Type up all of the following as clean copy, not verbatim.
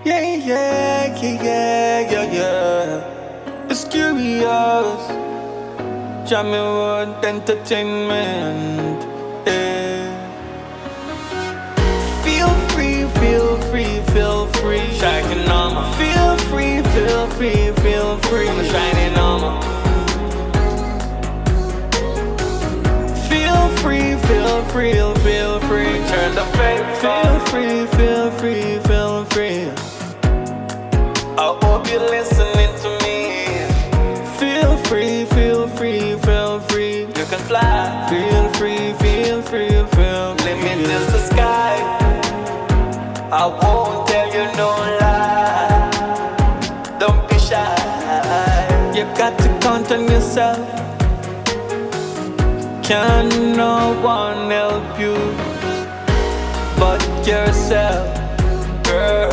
Yeah. It's curious. JAMMIWOOD entertainment. Yeah. Feel free. Shining on me. Feel free. I'm shining on me. Feel free. Turn the faith. Feel free. I hope you're listening to me. Feel free. You can fly. Feel free. Limit is the sky. I won't tell you no lie. Don't be shy. You got to count on yourself. Can no one help you but yourself, girl?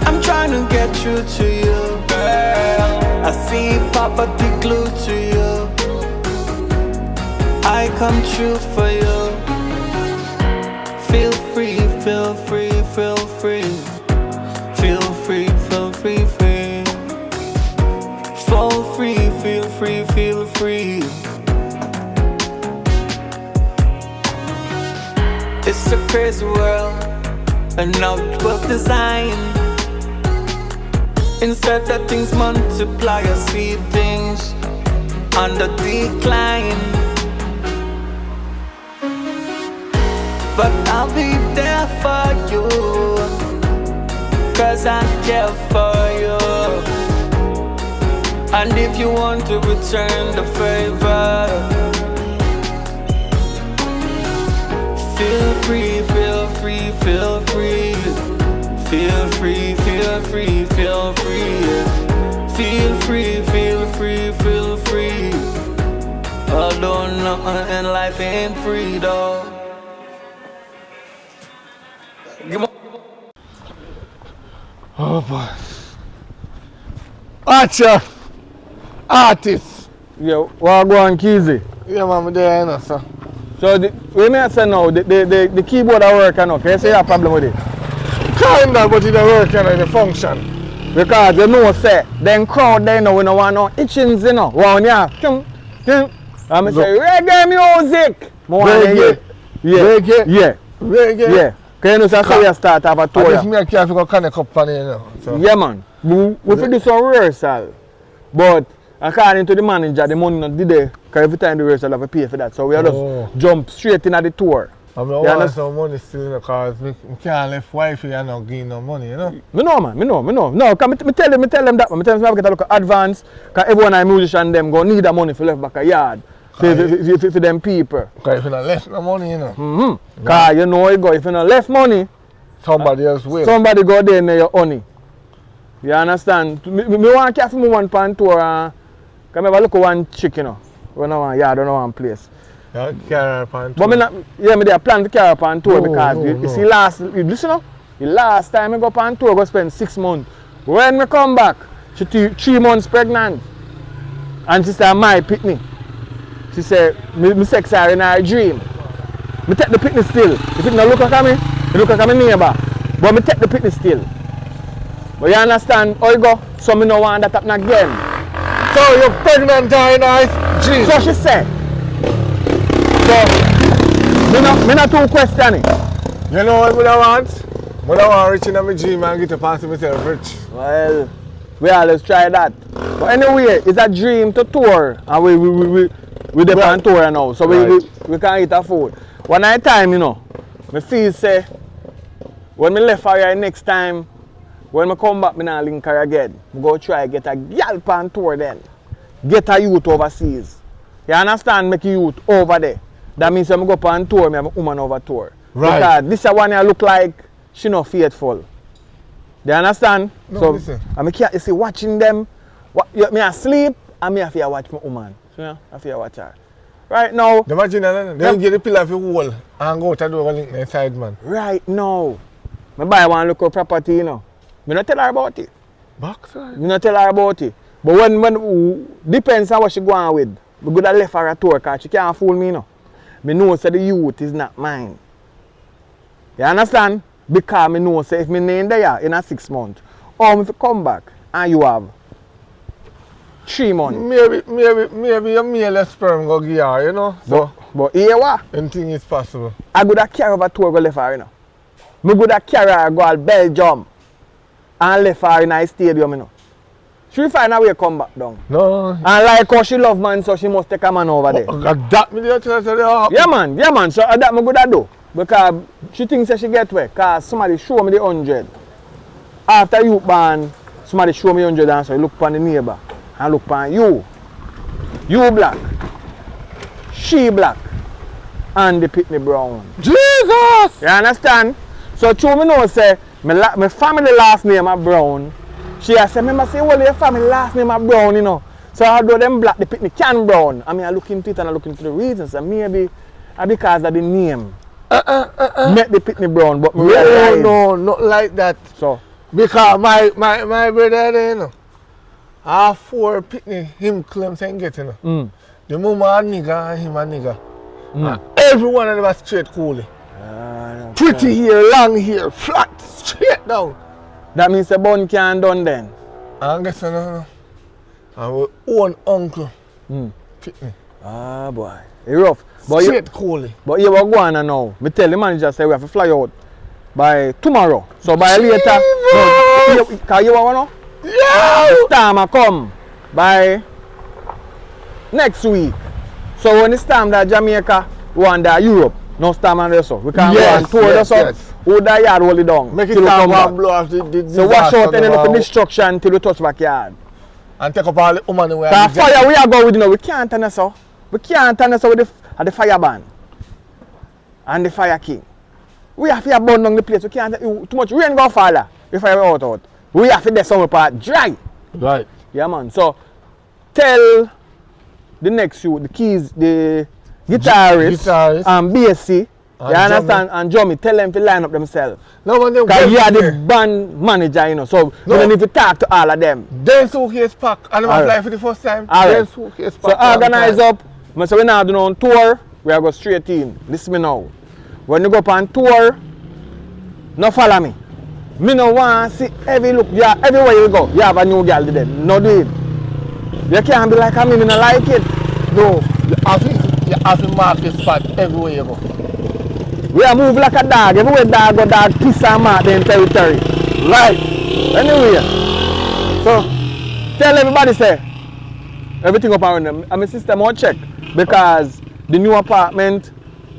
I'm trying to get through to you, girl. I see poverty glued to you. I come true for you. Feel free. Feel free. It's a crazy world, and now it was designed. Instead that things multiply, I see things on the decline. But I'll be there for you, 'cause I care for you. And if you want to return the favor, feel free. Although nothing in life ain't free though. Oh boy. Archer! Artist! Yo, what go on, Keezy? Yeah, man, I'm there, you know, sir. So, we may say now, the keyboard are working now. Can you say you have a problem with it? Kinda, but it don't work, you know, in the function. Because you know, say, then crowd there, you know, we don't want no itchings, you know. One, yeah. I'm going to say, reggae music! Reggae? Yeah. Reggae? Yeah. Because you know, so you start to have a tour. And if me, I can't go connect up on it, you know. So. Yeah, man. We do some rehearsal. But according to the manager, the money not there. Because every time the rehearsal have to pay for that. So we have to jump straight into the tour. I mean, I want some money still, you know, because I can't left wifey and not give no money, you know. Me know, man. No, because I tell them that, man. I tell them I get a look at advance. Because everyone a musician, them go need the money for left back a yard. For them people. Because if you not left no money, you know. Because you know it go, if you not left money, somebody else will. Somebody go there in your honey. You understand? Me want to carry me one pan tour. Because I look at one chick, you know. When I want yard, I don't want place. Yeah, carry up on tour. But I plan to carry up on tour because you see listen up. The last time I go up on tour, I go spend 6 months. When I come back, she 3 months pregnant. And she said, my pitney. She said, me sex her in her dream. I take the pitney still. The pitney look at me, he look at my neighbor. But I take the pitney still. But you understand how you go? So I don't want that happen again. So you're pregnant in her dream? So she said. So, me not too questioning. You know what I want? I want rich in my dream and get to pass myself rich. Well, we always try that. But anyway, it's a dream to tour. And we depend on tour now. So we can eat a food. One night time, you know, I feel say, when I left her next time, when I come back, I not link her again. I go try get a girl on tour then. Get a youth overseas. You understand? Make a youth over there. That means when I go on tour, I have a woman over tour. Right. Because this one I look like she not faithful. Do you understand? No, so listen. I can't see watching them. Me asleep and me have to watch my woman. So I have to watch her. Right now. Imagine that. They get the pillar of the wall and go to the link inside, man. Right now. I buy one local property, you know. I don't tell her about it. Backside? I don't tell her about it. But when depends on what she go on with. We could have left her a tour because she can't fool me, you know. I know that the youth is not mine. You understand? because I know say if me name there in a 6 months, or if you come back and you have 3 months. Maybe a male sperm go give her, you know. So, but here what? anything is possible. I go to carry over tour go left her, you know. Me go to carry her go to Belgium and left her in a stadium, you know. She find a way to come back down. No. And like how she love man, so she must take a man over there. That me just tell you. Yeah man, so that me go to do. Because she thinks that she get away. Because somebody show me the 100. After you ban, somebody show me 100 and so you look upon the neighbor. And look upon you. You black. She black. And the Pitney Brown. Jesus! You understand? So true me know say, my family last name is Brown. She has said, remember say, well, your family last name is Brown, you know. So although them black, the Pitney can Brown. I mean, I look into it and I look into the reasons. And maybe because of the name. Make the Pitney Brown, but No, not like that. So because my brother there, you know, have 4 Pitney him claims and get, you know. The mama a nigga and him a nigga. And every one of them are straight coolie. Pretty hair, long hair, flat, straight down. that means the bun can done then. And guess what, no. Our own uncle Pitney. Ah boy. It's rough. But Straight coolie. But you were going now. Me tell the manager say we have to fly out by tomorrow. So by later. No, can you want to know? Yeah! Storm a come by next week. So when the storm that Jamaica want that Europe, no storm and so we can go and tour us up. Hold that yard, hold it down. Make it till we storm come back. and blow off the So wash out any little destruction till we touch backyard. and take up all the woman where That fire we are going with, you know, we can't turn us off. We can't turn us off with the fire ban and the fire king. We have to burn down the place. We can't, too much rain go fall. The fire out. We have to do some part dry. Right. Yeah man. So tell the next you, the keys, the guitarist and BSC. You understand? And Jummy, tell them to line up themselves. No, when they Because you are the band manager, you know. So we don't need to talk to all of them. Then suitcase pack. And I'm flying for the first time. Then suitcase pack. So organize up. So we're not doing on tour. We are going straight in. Listen me now. When you go up on tour, no follow me. Me no want to see every look. Yeah, everywhere you go, you have a new girl there. No do it. You can't be like me, me no like it. No, you have to mark the spot everywhere you go. We are move like a dog. Everywhere dog piss and mark them territory. Right. Anyway. So tell everybody say everything up around them. And my sister more check because the new apartment,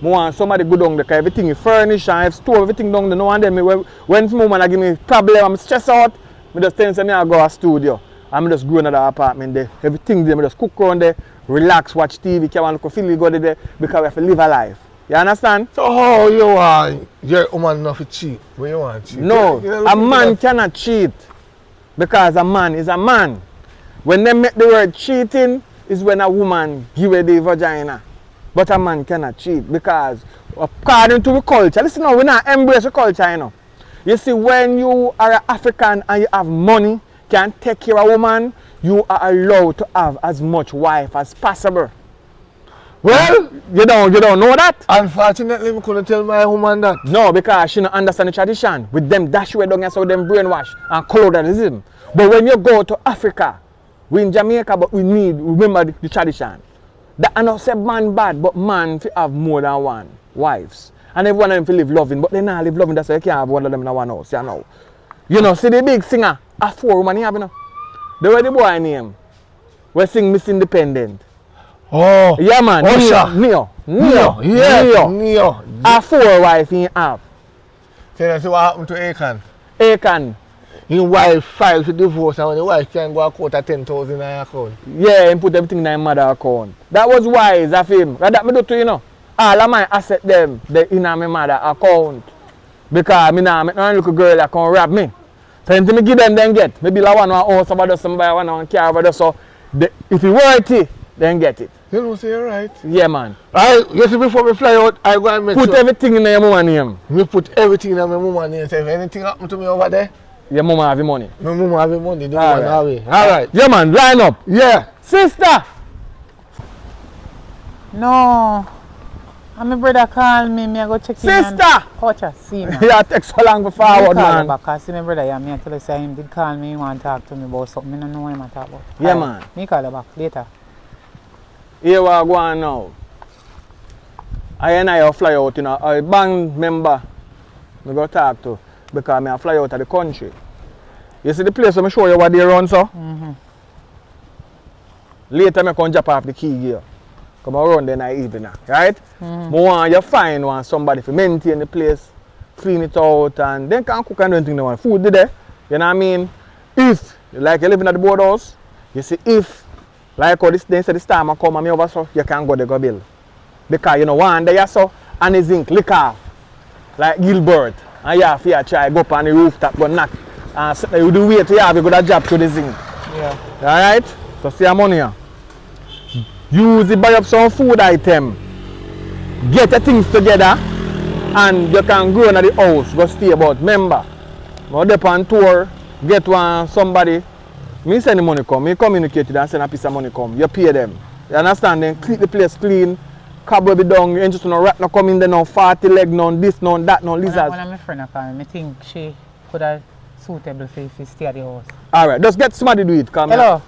I want somebody go down there because everything is furnished and I have store everything down there. No one then when someone give me problem, I'm stressed out, I just tell them I go to a studio. I'm just go in the apartment there. Everything there, I just cook around there, relax, watch TV, can look feel go there because we have to live a life. You understand? So how you want your woman not to cheat? When you want to cheat? No, a man cannot cheat because a man is a man. When they make the word cheating is when a woman give away the vagina. But a man cannot cheat because according to the culture, listen now, we not embrace the culture, you know. You see, when you are an African and you have money, can take care of a woman, you are allowed to have as much wife as possible. Well, you don't know that? Unfortunately, I couldn't tell my woman that. No, because she don't understand the tradition. With them dash way down and so them brainwash and colonialism. But when you go to Africa, we in Jamaica, but we remember the tradition. That I not say man bad, but man fi have more than one wives. And everyone of them fi live loving, but they not live loving, that's why you can't have one of them in one house, you know. You know, see the big singer, a 4 woman he have, you know. The way the boy name, we sing Miss Independent. Oh, yeah man, Neo. A 4 wife he have. Tell us what happened to Akon. Akon. His wife filed for divorce and when the wife can go a quarter 10,000 in her account. Yeah, and put everything in her mother account. That was wise of him. That me do to you know. All of my asset them in my mother account. Because me nah make no little girl that can rob me. So until me give them then get. Maybe like one house about somebody one car about so if you worth it, then get it. You know, say you're right. Yeah man. You see before me fly out, I go and make put everything in your mama name. Me put everything in my mama name. So if anything happen to me over there, your mama have the money. My mama have the money. The woman have it. Alright. Yeah man, line up. Yeah. Sister! No. And my brother call me, I go check in. Sister! Coach, see me. Yeah, text so long before forward, man. Back, I see my brother, yeah, me tell you say him did call me, he want to talk to me about something. I don't know what him talk about. Yeah, man. Me call you back later. Here we are going now. I and I fly out, you know, a band member I go talk to because I fly out of the country. You see the place where I show you what they run, so? Later I come drop off the key here. Come around then I evening, right? I want you find somebody to maintain the place, clean it out, and then can cook and anything they want. Food there, you know what I mean? If like you living at the boardhouse, you see if like how they say this time I come and me over so you can go there go bill. Because you know one day you saw and the zinc lick off like Gilbert and you have to try go up on the rooftop go knock and you do wait to have you go to job to the zinc. Yeah. Alright? So see your money here. Use it, buy up some food item, get your things together, and you can go into the house, go stay about. Remember, go up on tour, get somebody, me send the money come, me communicate with them and send a piece of money come, you pay them. You understand? Then keep the place clean, cobweb it down, you ain't just no rat no come in there, no 40 leg, no this, no that, no lizards. One of my friends called me, I think she could have suitable for if you stay at the house. Alright, just get somebody to do it. Come Hello?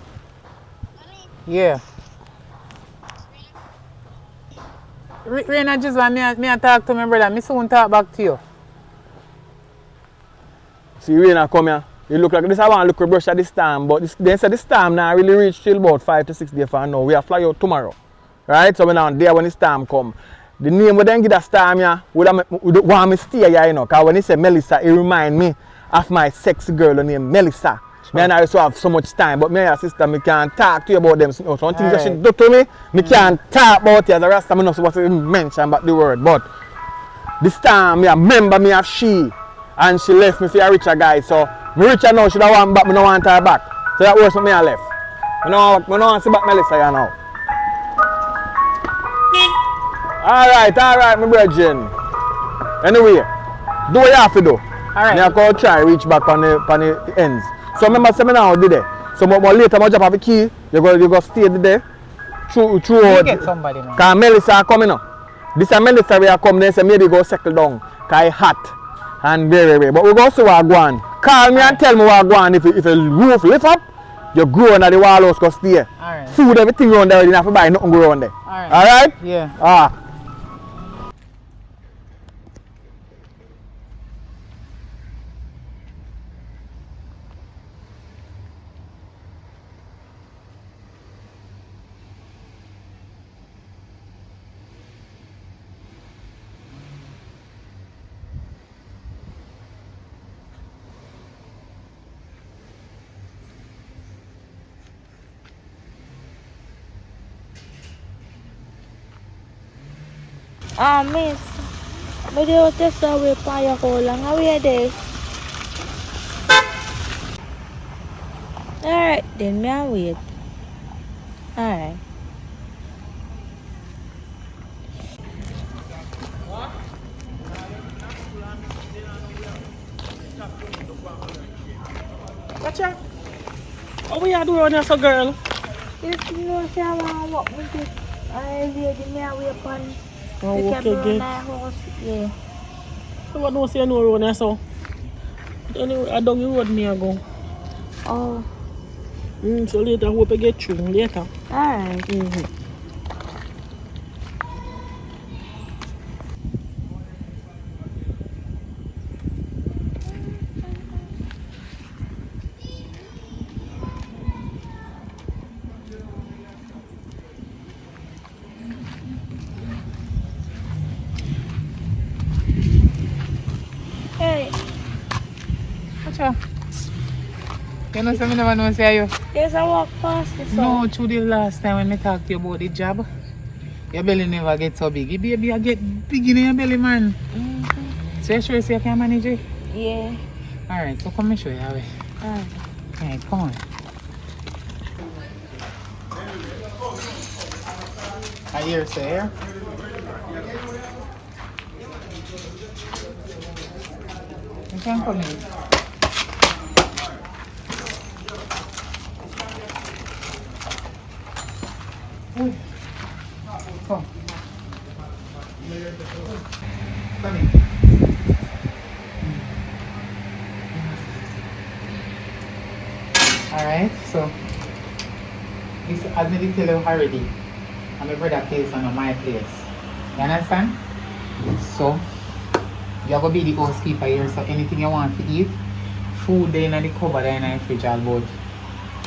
Yeah. Raina just want me to talk to my brother. Me soon talk back to you. See Raina come here. You look like this I want to look a brush at this time, but they said this time now really reach till about 5 to 6 days for now. We are fly out tomorrow. Right? So we're down there when this time come. The name we then give that time here, we don't want me stay here, you know, because when he say Melissa, it remind me of my sexy girl named Melissa. Me and I also have so much time, but me and your sister, me can't talk to you about them. So some things that she do to me can't talk about it as a rasta, me not supposed to mention about the word. But this time, me remember me of she, and she left me for a richer guy. So me richer now, she don't want back, me don't want her back. So that works for me I left. Me don't want to see back Melissa here now. Alright, my brethren. Anyway, do what you have to do. Alright. Me go try reach back on the ends. So remember, say me now did there. So but later, I drop off the key. You go stay there. Through get somebody, man. Because Melissa coming up. This is Melissa we are coming. They say maybe go settle down. Because it's hot and very. But we go see what go on. Call me and tell me what go on. If the roof lift up, you go under the wall house, go stay. Alright. Food, everything around there. You don't have to buy nothing go around there. Alright? Yeah. Miss, may do test away pa ko lang. Away day. Alright, then me I wait. Alright. Gotcha. What we are doing here, so girl? If you know say I want to walk with it, I ready me away upon. Oh, We okay, can good. house. Yeah. So what do you know around here, so? Anyway, I don't road me I go. Oh. So later, I hope I get through later. Alright. Hey. Gotcha. You know, so I never know say you. Yes, I walk past this. No, through the last time when I talked to you about the job, your belly never get so big. Your baby, I get big in your belly, man. So you sure say you can manage it? Yeah. Alright, so come and show you how. Alright. Alright, come on. I hear say here. You can come in. Come. Come in. Alright, so this as me did tell you already, I'm a brother place and not my place. You understand? So you're gonna be the housekeeper here, so anything you want to eat, food there in the cupboard there in the fridge all good.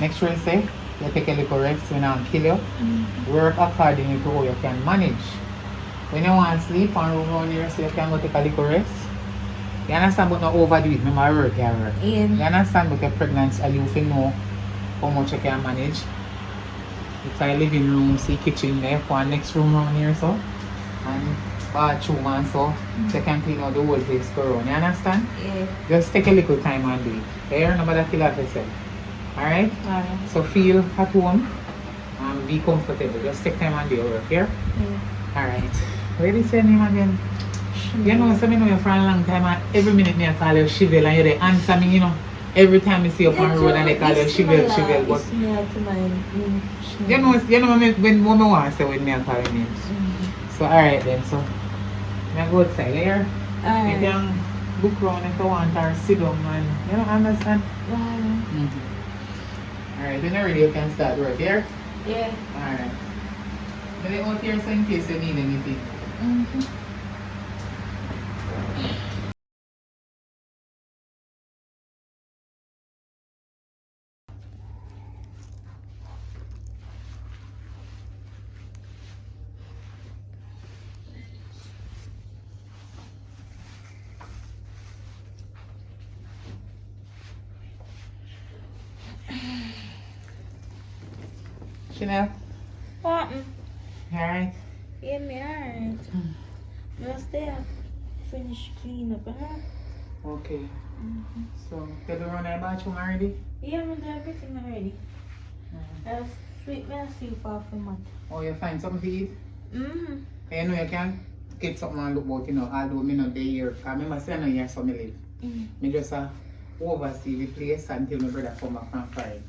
Make sure you say you take a little rest when I kill you. Work according to how you can manage. When you want to sleep and room around here so you can go take a little rest. You understand, but not overdo it. Remember, work, you work. Yeah. You understand, but you're pregnant and you feel know how much you can manage. It's a living room, see kitchen there, one next room around here, so. And bathroom and so. So you can clean out the whole place go around. You understand? Yeah. Just take a little time and do it. You hear? Nobody kill off yourself. Alright? Alright. So feel at home and be comfortable. Just take time and do your work, here? Yeah. Alright. Where did you say name again? You know, so I know you for a long time and every minute me I call you Shivel and you they answer me, you know. Every time I see you on the road and they call you Shivel, Shivel. But you know when I want to say when me I call your names. So alright then, so I go outside here. You Alright. can look around if you want or sit down and you know understand? Alright. Alright, when you're ready you can start work here. Yeah. Alright. Let me out here so in case you need anything. Chanel, What? alright? Yeah, me alright. Just there. Finish clean up, huh? Okay. So, did you run that bathroom already? Yeah, me do everything already. Just sweep me and sleep off the mat. Or you find something to eat? Mm-hmm. You know you can get something and look about, you know, although me not there here. Because I remember saying I know here so me live. Me just oversee the place until my brother come back from Friday.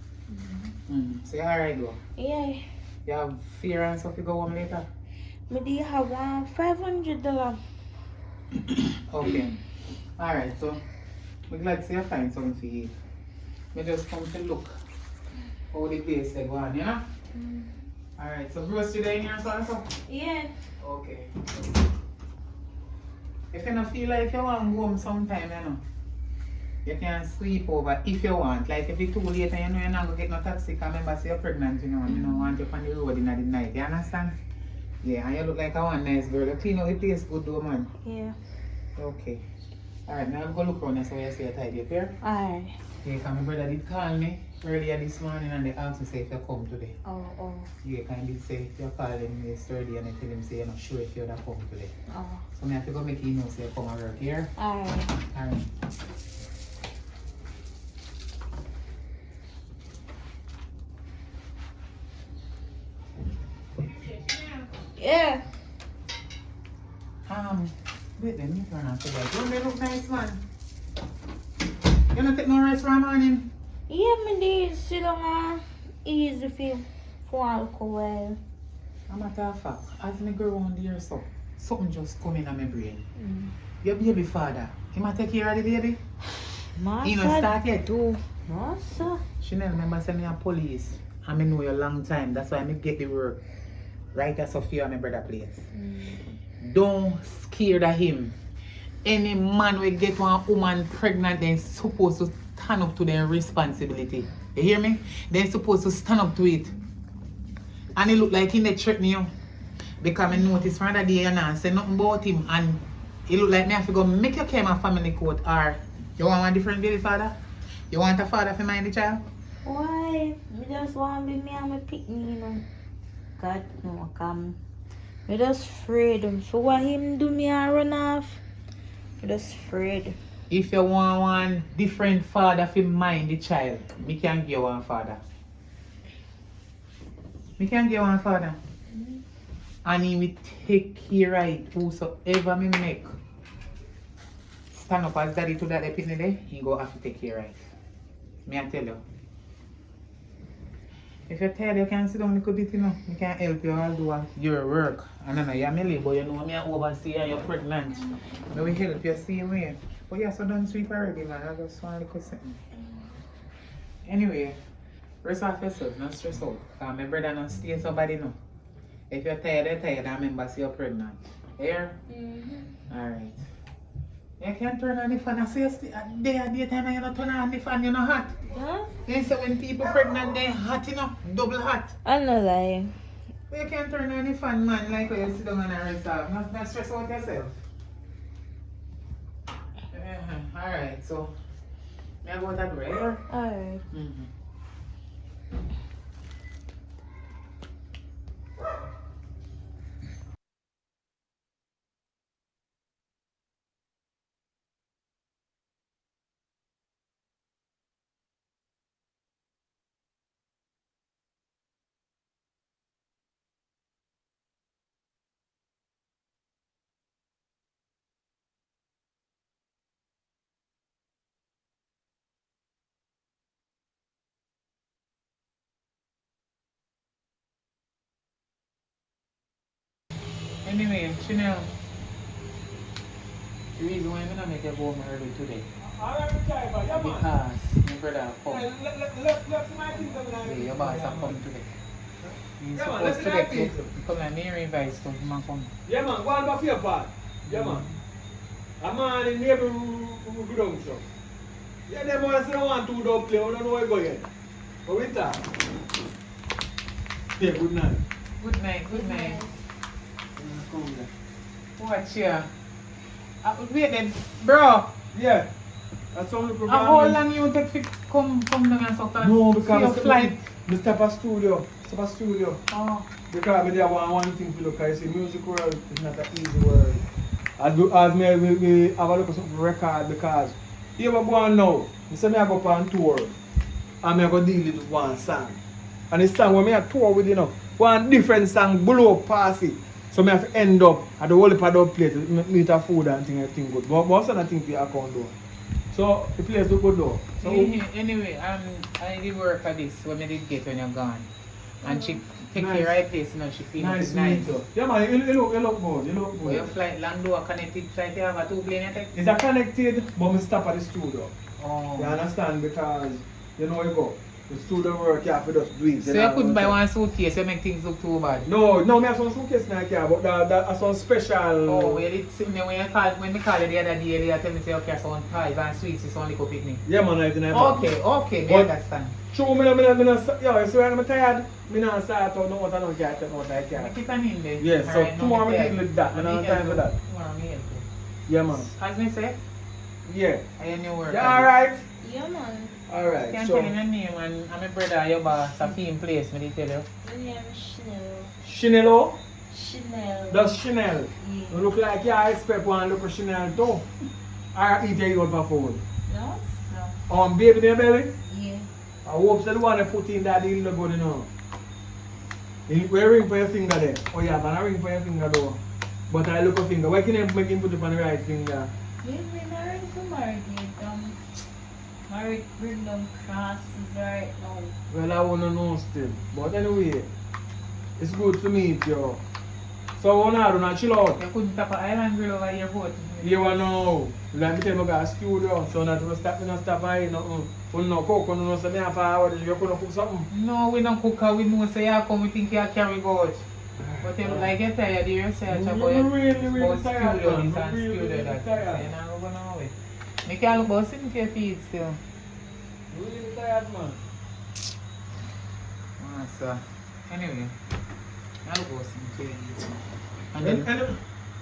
So you alright though? Yeah. You have fear and stuff you go home later? Me do have $500. Okay. Alright, so we're glad to see you find something to eat. Me just come to look how the place they go on, you know? Alright, so grocery there in here so? Yeah. Okay. If you don't feel like you want to go home sometime, you know, you can sleep over if you want. Like if it's too late and you know you're not going to get no taxi, because remember say you're pregnant, you know, and you don't want you on the road in the night. You understand? Yeah, and you look like a one nice girl. You clean out the place good though, man. Yeah. Okay. Alright, now I'll go look around and so you see a tidy up here. Alright. Yeah, because my brother did call me earlier this morning and they asked me say if you come today. Oh. Yeah, kind of say if you call him yesterday and I tell him say you're not sure if you're not come today. Oh. So I have to go make you know say you come and work here. Alright. Alright. Yeah. Wait then, you turn off the light. Don't they look nice, man? You don't take no rest for a morning? Yeah, me do sit down and easy for a while. As a matter of fact, as me go around here so, something just come in my brain. Your baby father, he might take care of the baby? He not start yet? Do. No, sir. Chanel, remember say me a police and me know you a long time. That's why me get the work right at Sophia and my brother place. Don't scare of him. Any man will get one woman pregnant, they're supposed to stand up to their responsibility. You hear me? They're supposed to stand up to it. And it look like he they threaten you. Because I noticed from the day you not say nothing about him and it look like me have to go make you claim a family court or you want a different baby father? You want a father for mind the child? Why? Me just want to be me and my picnic, you know. God, no, come. Me just afraid. For what him do me and run off, me just afraid. If you want one different father for mind the child, me can give you one father. Me can give you one father. And he will take care of it whosoever me make. Stand up as daddy to that picnic day, he go have to take care of it. Me I tell you. If you're tired, you can sit down a little bit, you know. We can help you all do your work. And I know you're Millie, but you know me oversee and you're pregnant. So we help you same way. But you're so done sweep already, man. I just want to look at something. Anyway, rest off yourself, not stress out. My brother not stay somebody know. If you're tired, you're tired. I remember see you're pregnant. Here? Alright. You can't turn on the fan. I say daytime and you don't turn on the fan, you're not hot. Huh? You say when people pregnant, they're hot, you know, double hot. I know that. But you can't turn on the fan, man, like when you sit down and rest off. Not stress out yourself. Alright, so, I go that way. Alright. Anyway, Chanel, the reason why I'm not make you go home early today because my brother come. Your boss have come today. He's supposed to get you come and near advice to him and come. Yeah, man, go on back your part. Yeah, man. A man in neighbor who go down, so. Yeah, them boys don't want to do play, we don't know where go yet. But we talk. Yeah, good night. Good night, good night. Watch here. Wait then, bro. Yeah. That's all the program. How long you take to come down and so fast? No, See because your flight. I step a studio. Oh. Because I there one thing to look at. It's a music world, it's not an easy world. As me have a look at some record because here we go on now. I say I go on tour and I go deal with one song. And the song when I tour with, you know, one different song blow up past it. So I have to end up at the whole part of place, meet a food and thing, everything good. But most of the things we account do. So the place look good though. So anyway, I did work for this when I did get when you're gone. And she take Nice. the right place, you know, she feel nice, nice. Yeah man, you look good, you look But your good. flight, long door, connected flight, you have a 2 plane, you take? It's a connected, but we stop at the studio. Oh. You understand? Because you know you go. The studio work, you have to just do it. So you couldn't buy one suitcase, you make things look too bad? No, I have some suitcase now, but that's some special. Oh, well, it's when we call you the other day, they tell me say okay, some pies and sweets, it's only go picnic. Yeah man, I think Okay, me But- understand. True, yeah, so when I'm tired, I'm not start out, no what I don't get, what I I can. keep an in there. Yeah, so Alright, tomorrow we yeah. deal with that, I don't have time for that. Tomorrow me help you. Yeah man. As me say, Yeah. I am new work. Yeah, alright. Yeah, man. Alright, Can't so tell you your name and I'm a brother, your boss, a film place, me they tell you. My name is Chanel, Chanel. Chanel. that's Chanel. You Yeah. look like you expect one look at Chanel too. Or eat you out for food. No? No. Baby in your belly? Yeah. I hope that the one I put in that little good enough. Where ring for your finger there? Oh yeah, but I ring for your finger though. But I look a finger. Why can you make him put it on the right finger? Yeah, we're married to married. Married bring them crosses right now. Well, I wanna know still. But anyway, it's good to meet you. So what now? Do not chill out. You couldn't tap an island grill over your boat. You wanna know? Let me tell you, I got a studio, so not to stop me, not stop by nothing. Well, no cook, no, so me have to you couldn't cook something. No, we don't cook, we know say you come, we think you carry goat. But you look like you're tired, you research about Really about tired, studio man. this and Really studio that. So tired. you're not going away. Me can't look about sitting for your feet still. Really tired, man. So, anyway, I'll go sitting for you eat. And then,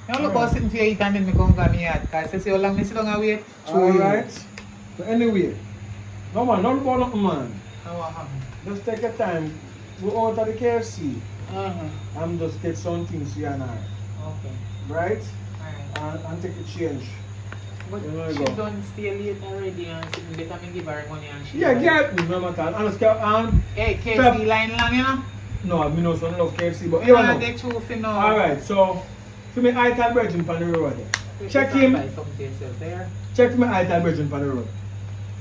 I'll look about sitting for you eat and then me come to me yard. Because I say how long me sit down and wait. Alright. So anyway, no man, don't go nothing man. How what happened? Just take your time. Go out of the KFC. Uh-huh. And just get some things here and I. Okay. Right? Alright. And take a change. But You know you she go. done stay late already and sitting better me give her money and she. Yeah, get me, no matter. And Hey, KFC Stop. line long, you know? no, I know some love KFC, but you Ah, know. they true for now. Alright, so to me Ital Virgin on the road. Check him. Buy something yourself there. Check me Ital Virgin on the road.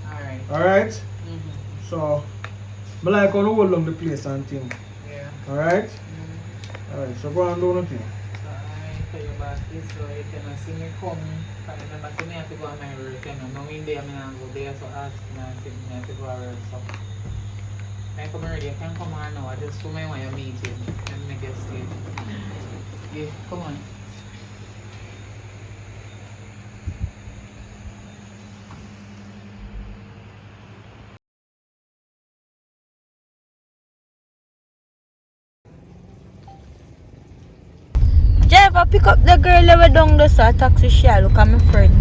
Alright. Alright? Mm-hmm. So I like how you hold on the place and thing. Yeah. Alright? Alright, so go and do nothing. I tell you about this, so you cannot see me come. I remember see me have to go on my work, you know. Now in there, I mean, go there, so ask me and say me have to go to work, so. I come already, I can't come on now. I just told me when you meet you. Let me get stage. Yeah, come on. Jeff, I pick up the girl over down the so taxi share. Look at my friend.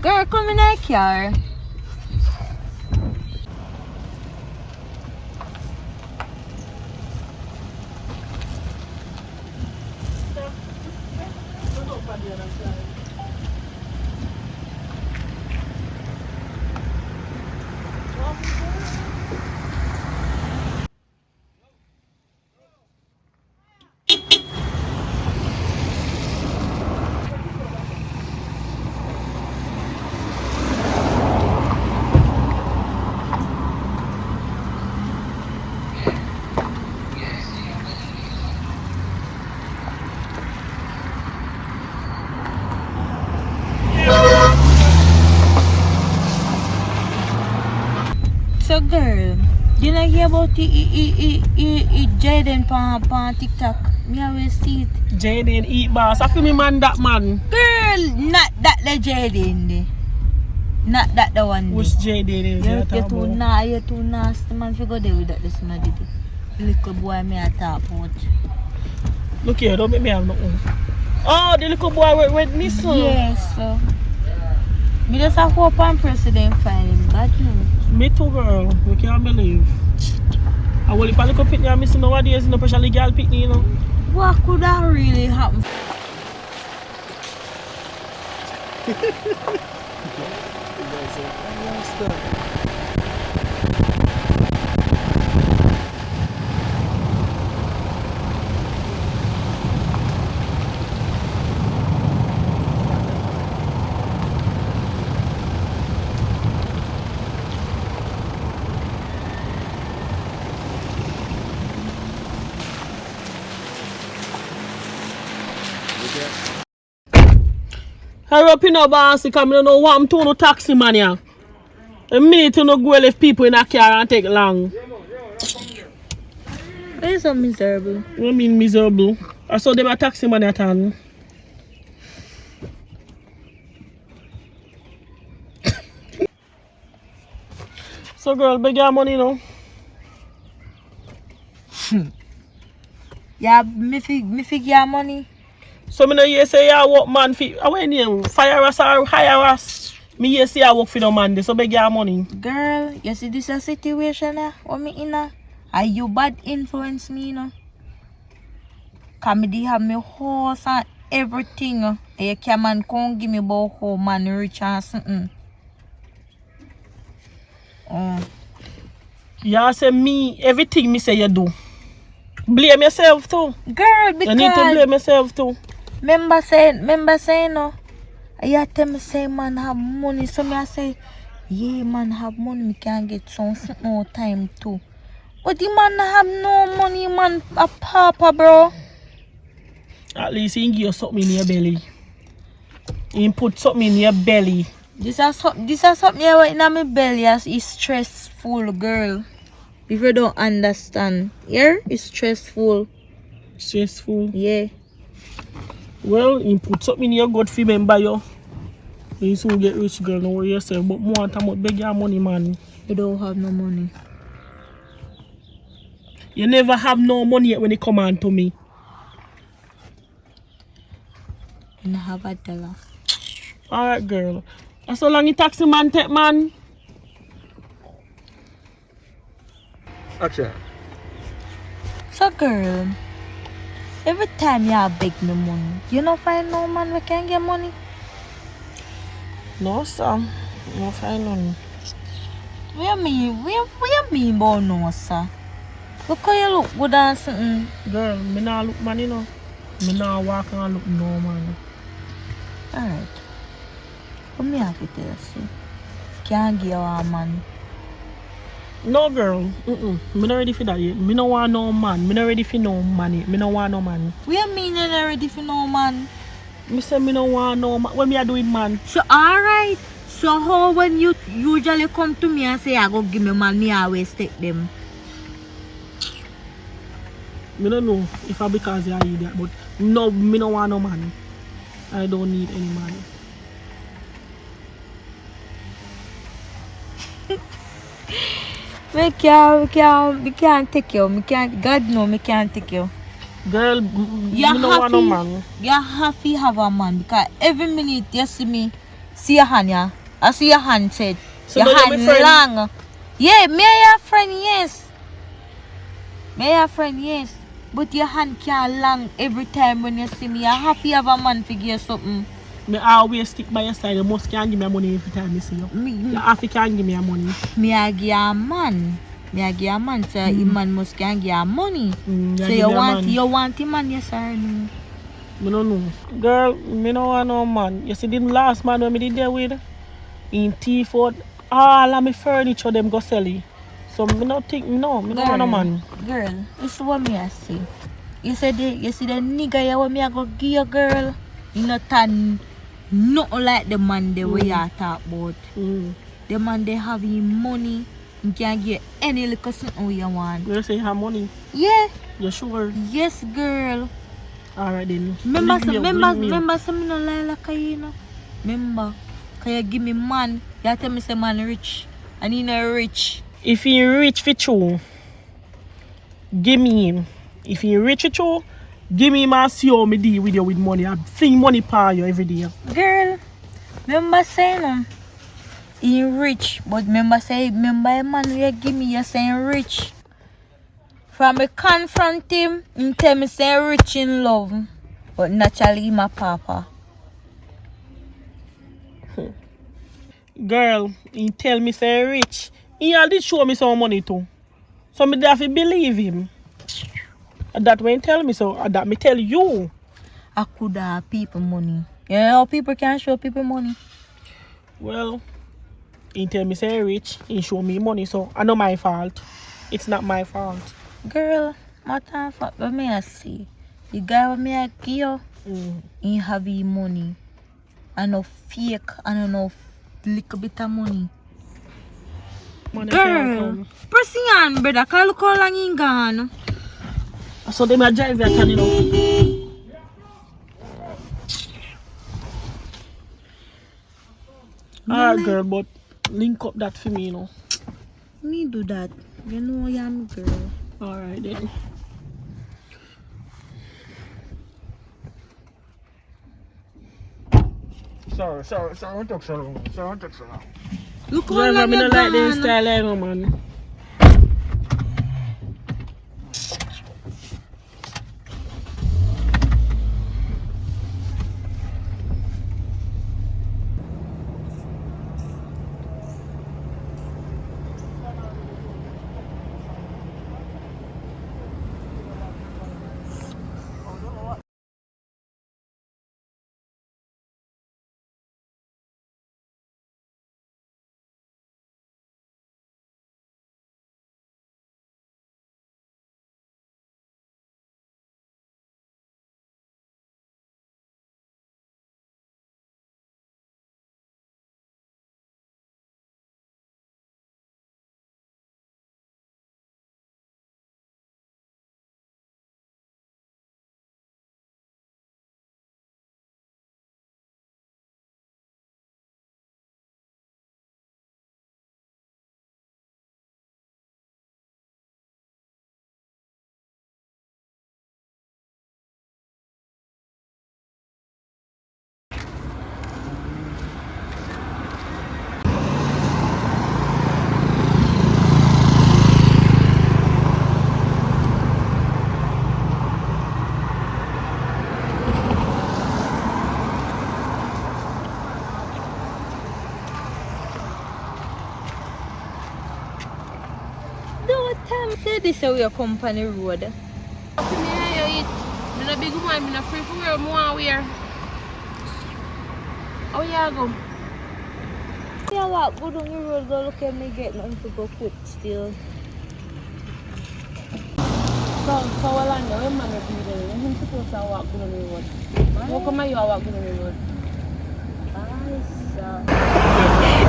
Girl, come in the car. So girl, you know hear about the Jaden pan TikTok? Me always see it. Jaden eat boss. I feel me man that man. Girl, not that the Jaden de. Not that the one de. Which Jaden is You're too nasty man if you go there with that this man did it. Little boy me I talk about. Look here, don't make me have nothing. Oh, the little boy with me son. Yes, so. Me just have hope and president find him. God knows. Me too, girl. We can't believe. I will if I look up pitney and missing nowadays, you know, especially girl pitney, you know. What could that really happen? Hurry up, you know, boss, because I don't know what I'm doing no taxi man here. A minute to no go left people in a car and take long. Why you so miserable? What do you mean miserable? I saw them a taxi man at hand. So girl, beg your money now. Yeah, me fig your money. So me know you say you work man for when you fire us or hire us. Me you say you work for the man, so beg your money. Girl, you see this a situation what me in are you bad influence me, you know? Cause me dey have me horse and everything. And you can't give me about how man rich and something. You say me, everything me say you do. Blame yourself too. Girl, because You need to blame yourself too. Remember saying no. You tell me say man have money. So me I say, yeah man have money, me can get something more time too. But the man have no money, man a papa, bro. At least he give you something in your belly. He put something in your belly. This is something here in my belly as is stressful, girl. If you don't understand, here it's stressful. Stressful. Yeah. Well, he put something in your gut for remember you. You soon get rich, girl, don't worry yourself. But more time out beg your money, man. You don't have no money. You never have no money yet when it come on to me. And I have a dollar. Alright, girl. That's so long you taxi man take, man. Action. So girl, every time you beg me money, you don't find no man we can get money. No, sir. No find none. What you mean? What you mean about no, sir? Look how you look good and something. Girl, me not look man, you know. Me not walk and look no man. Alright. But me have to tell you, see. Can't give you a man. No girl, me not ready for that yet. Me no want no man. Me not ready for no money. Me no want no man. What you mean you're not ready for no man? Me say me no want no man. What me a do with man? So alright. So how when you usually come to me and say I go give me man, me always take them. Me don't know if I because you're idiot, but no, me no want no man. I don't need any man. We can't take you. Me can't, God no, me can't take you. Girl, me no want no man. You have to have a man because every minute you see your hand, yeah. I see your hand said. So your now you're hand my friend? long. Yeah, me your friend, yes. Me your friend, yes. But your hand can't long every time when you see me. I have to have a man to give you something. Me always stick by your side. You must can't give me money every time you see you. You have to can't give me money. Me I give you a man. Me I give you a man. So a man must can give you money. So you want him man, yes or no? Me no know. Girl, me no want no man. You see the last man when me did there with? In T4, all of my furniture them go sell it. So me no think, me no want no man. Girl, this is what me I say. You see the nigga here what me I go give you, girl. You not turn nothing like the man the way you talk about. The man they have him money. You can get any little something you want. You say you have money? Yeah. You sure? Yes, girl. Alright then. Remember some no lie like you know. Remember, can you give me man? You tell me say man rich. And he not rich. If he rich for true, give me him. If he rich for true, give me him and see how me deal with you with money. I fling money for you every day. Girl, remember saying he rich, but remember a man you give me you saying rich. From me confront him, he tell me say rich in love. But naturally he my papa. Girl, he tell me say rich. He already show me some money too. So me have to believe him. And that when he tell me so, and that me tell you. I could have people money. You know how people can show people money? Well, he tell me say rich, he show me money, so I know my fault. It's not my fault. Girl, my time for but me I see. The guy with me I give you, he have his money. And no fake and no little bit of money. Money Girl, press on, brother, cause look how long he gone. so they might drive that can, you know. Alright, girl, but link up that for me, you know. Me do that. You know I am girl. Alright then. Sorry, what took so long? Look how Driver, long me you not like this gone. style, you know, man. this way you come on the road? Me eat. Me no big woman, me no free for wear more wear. How you go? Yeah, walk good on the road, go look at me get nothing to go put still. So Wallanda, when man with me there, when supposed to walk good on the road? How come you walk good on the road?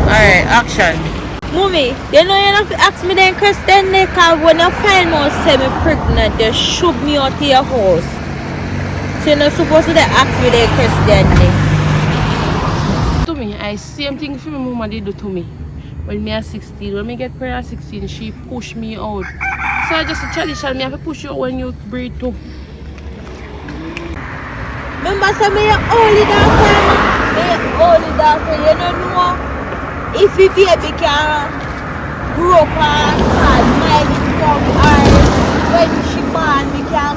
Alright, action. Mommy, you know you have to ask me then question because when you find out say me pregnant, you shove me out of your house. So you're not supposed to ask me then question me. To me, I same thing for my mama did do to me. When me at 16, when me get pregnant at 16, she pushed me out. So I just a tradition, me have to push you out when you breathe too. Remember say me your only daughter, you don't know if the baby can grow up and start mining from her. When she born, we can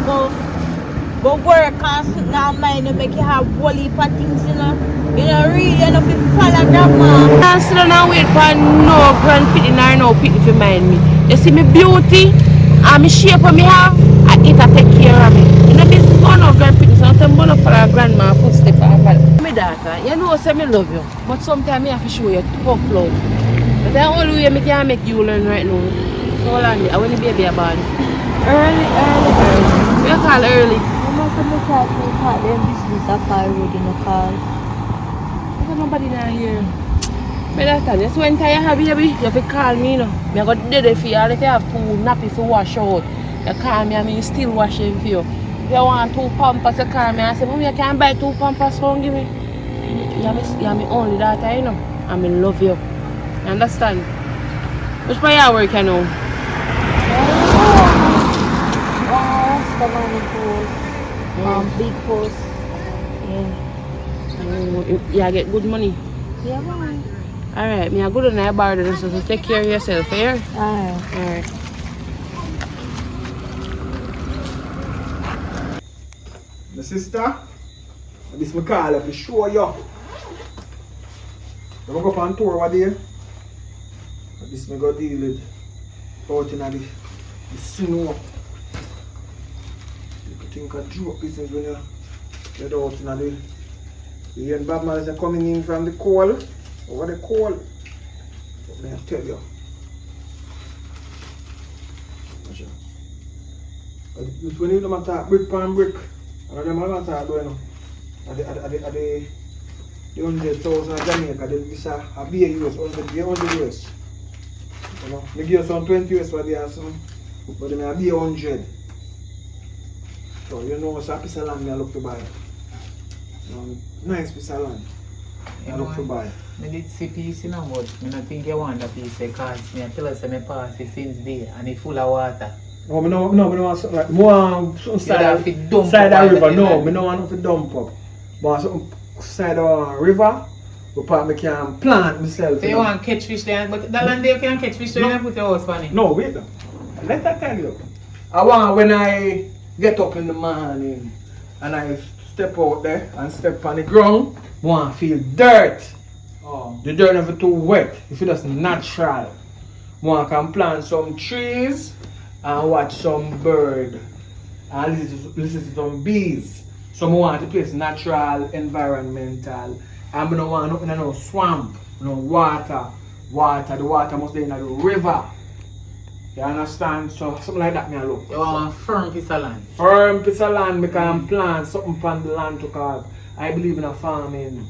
go work and sit down mine and make you have whole heap of things, you know. You know, really, you know, if you follow grandma. I sit down and wait for no grandpity or no pity to mind me. You see me beauty and me shape what me have, and it take care of me. You know, this is one of grandpity, so I'm going to follow grandma footstep and follow. My daughter, you know, say me love you, but sometimes I have to show you tough love. But the only way I can make you learn right now. So hold on, I want the baby born. Early. We call early. I'm not going to call them business up our road in a car. There's nobody down here. My daughter, just when you have baby, you have to call me, you know. I got dead for you, and if you have 2 nappies to wash out, you call me and me still wash them for you. If you want 2 pampers, you call me and say, Mommy, I can't buy 2 pampers, so give me. You're my only daughter, you know. And I love you. You understand? Which part you work, you know? The money post, big post. Yeah. You get good money. Yeah, man. Alright, me a good on I borrow them, so take care of yourself, here. Alright. My sister, this my call if you show you. I'm going to go on tour over there. This me go deal with out in the snow. You could think of joke business when you get out in the young bad man is coming in from the cold. Over the cold. But me I tell you. When you don't talk brick pan brick, and them are not talk doing at the 100,000 of Jamaica, this a beer US, 100 US. You know, they give you some 20 US for the some, but they may be 100. So you know it's a piece of land I look to buy. Nice piece of land. I look to buy. I did see piece in a but I don't think you want that piece because I tell us I pass it since day and it's full of water. No, I don't want something like more side of the river. No, I don't want to dump up. But something side of a river, but I can plant myself. So you want to catch fish there, but that land there you can catch fish so you don't put your house on it. No, wait. Let me tell you. I want when I get up in the morning and I step out there and step on the ground, I want to feel dirt. Oh. The dirt never too wet. If it's just natural. I want to plant some trees and watch some bird and listen to some bees. So I want the place natural, environmental. And I don't want nothing no swamp, no water. The water must be in the river. You understand? So something like that me I look. You want a firm piece of land? Firm piece of land, I can plant something on the land because I believe in a farming.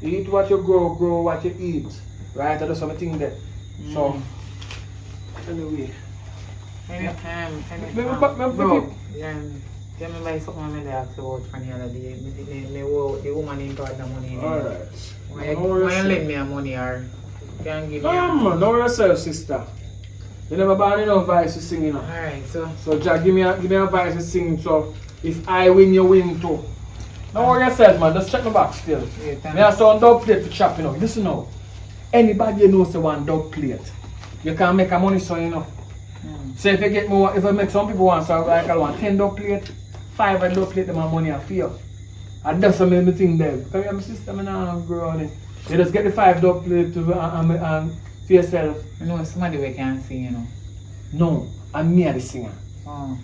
You eat what you grow what you eat. Right? That's something there. So anyway. Bro, tell me buy something I asked about for the other day. The woman ain't got the money. Alright. Why you lend me a money or can give me Come, know yourself, sister. You never bought enough voice to sing, you know. Alright, so Jack, give me a voice to sing. So if I win, you win too. Don't worry yourself, man. Just check my back still. yeah, Me have some dog plate to chop, you know. Listen now. Anybody you know say one dog plate, you can make a money, so you know. So if you get more, if I make some people want, so like I want 10 dog plate, 5 dog plate, them have money I feel. And that's some of the thing there. Because you have my sister, I don't grow on it. You just get the 5 dog plate to, and for yourself. you know somebody we can see, you know. No. and me are the singer. Oh.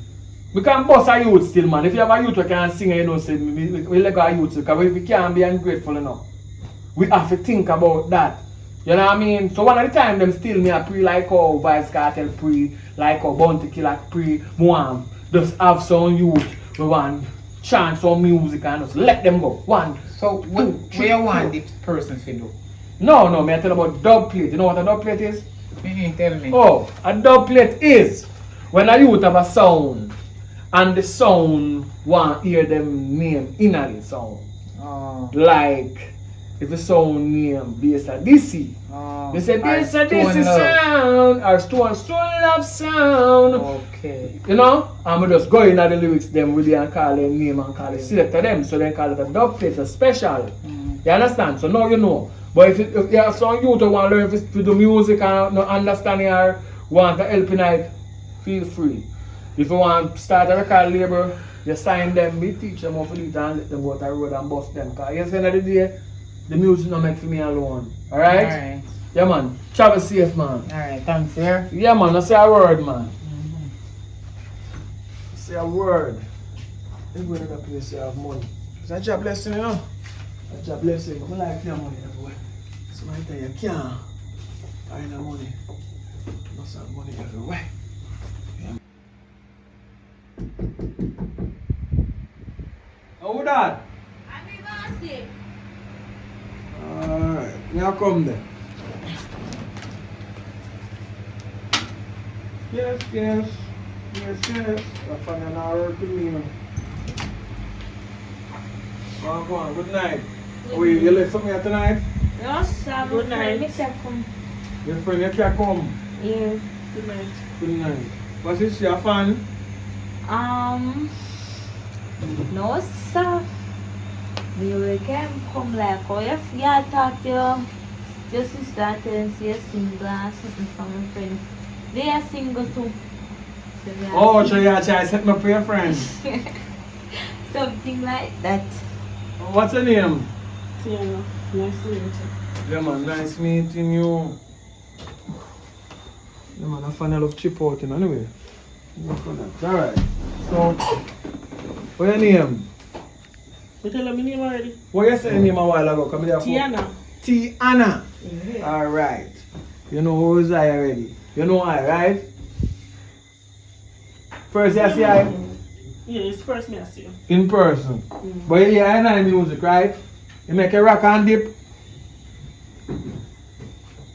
We can boss a youth still, man. If you have a youth who can sing, you know, say, we let go a youth because we can't be ungrateful enough. We have to think about that. You know what I mean? So one of the time them still me a pre like how Vice Cartel pre, like how Bounty Killer pre, one just have some youth we want chant some music and just let them go. One. So what you want this person to do? No, me I tell about dub plate. You know what a dub plate is? Tell me. Oh, a dub plate is when a youth have a sound and the sound want hear them name in the sound. Oh. Like if the sound name Bass a DC. Oh. They say Bass a Stone DC Love. sound or Stone Love sound. Okay. You know? And we just go in at the lyrics them with and call them name and call it select to them. So they call it a dub plate, a special. You understand? So now you know. But if you have some youth who want to learn to do music and not understand or want to help in it, feel free. If you want to start a record label, you sign them, we teach them how to do it and let them go to the road and bust them. Because at the end of the day, the music not meant for me alone. Alright? Alright. Yeah man. Travel safe man. Alright, thanks, sir. Yeah man, I say a word man. Say a word. Everywhere that place you have money. It's a job blessing, you know? It's a blessing. I like your money everywhere. Somebody tell you can't find the money. You must have money everywhere. Who that? Alright, now come there. Yes. I find an hour to me now. Go on, good night. You left something here tonight? No, sir. Good night. Your friend, you can come. Yeah. Good night. Good night. What is your fan? No, sir. We can come like, oh, if you talk to your sister and you're single and something from your friend. They are single too. So they are Oh, so you are trying to set me up for your friend. something like that. What's your name? Tiana. Nice to meet you. Yeah man, nice meeting you. Yeah man, I find I love chip out in anyway. Alright. So, what's your name? You tell them my name already? What you said your name a while ago? Come here. Tiana. Tiana. Yeah. Alright. You know who is I already? You know I, right? First you see I Yeah, it's first me I see you. in person. But you hear I know music, right? You make a rock and dip.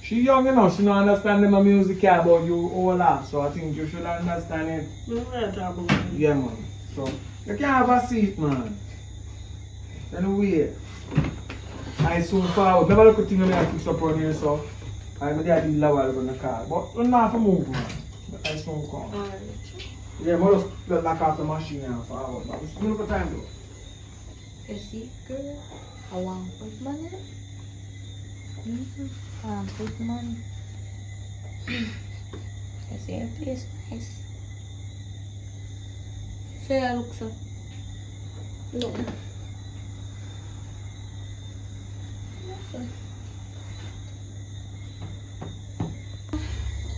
She young, you know, she don't understand the music here about you all that. So I think you should understand it. We don't really talk about it. Yeah man. So you can have a seat man. Anyway. I soon forward. Never look at things I fix up on here so I'm there to level on the car. But you don't have to move man. I soon come. Alright. Yeah, but just lock off the machine and forward. But it's look at time though. You see, girl, I want good money. I want good money. I see your place nice. Say I look so. No.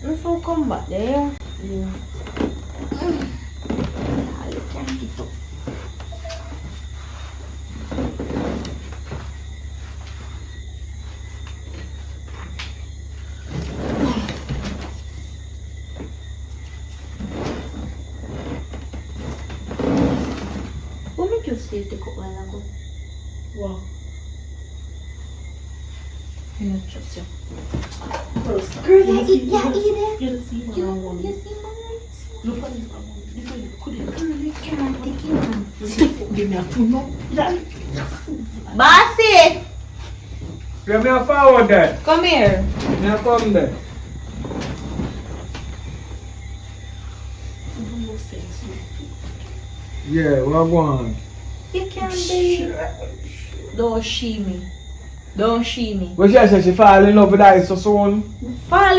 If you come back there, Yeah. I can't get up. What make you say take up while ago? Wow. I don't trust you. First. Girl, You see yeah, man. eat You see man. I want You it. see my Look at this. Could it? girl, you can't take it. Give me a two no. Bossy, Yeah, me a forward there. come here. Me a come there. No sense. Yeah, what going? You can't be. Don't shee me. Don't shee me. But she said she fall in love with that so soon. You fall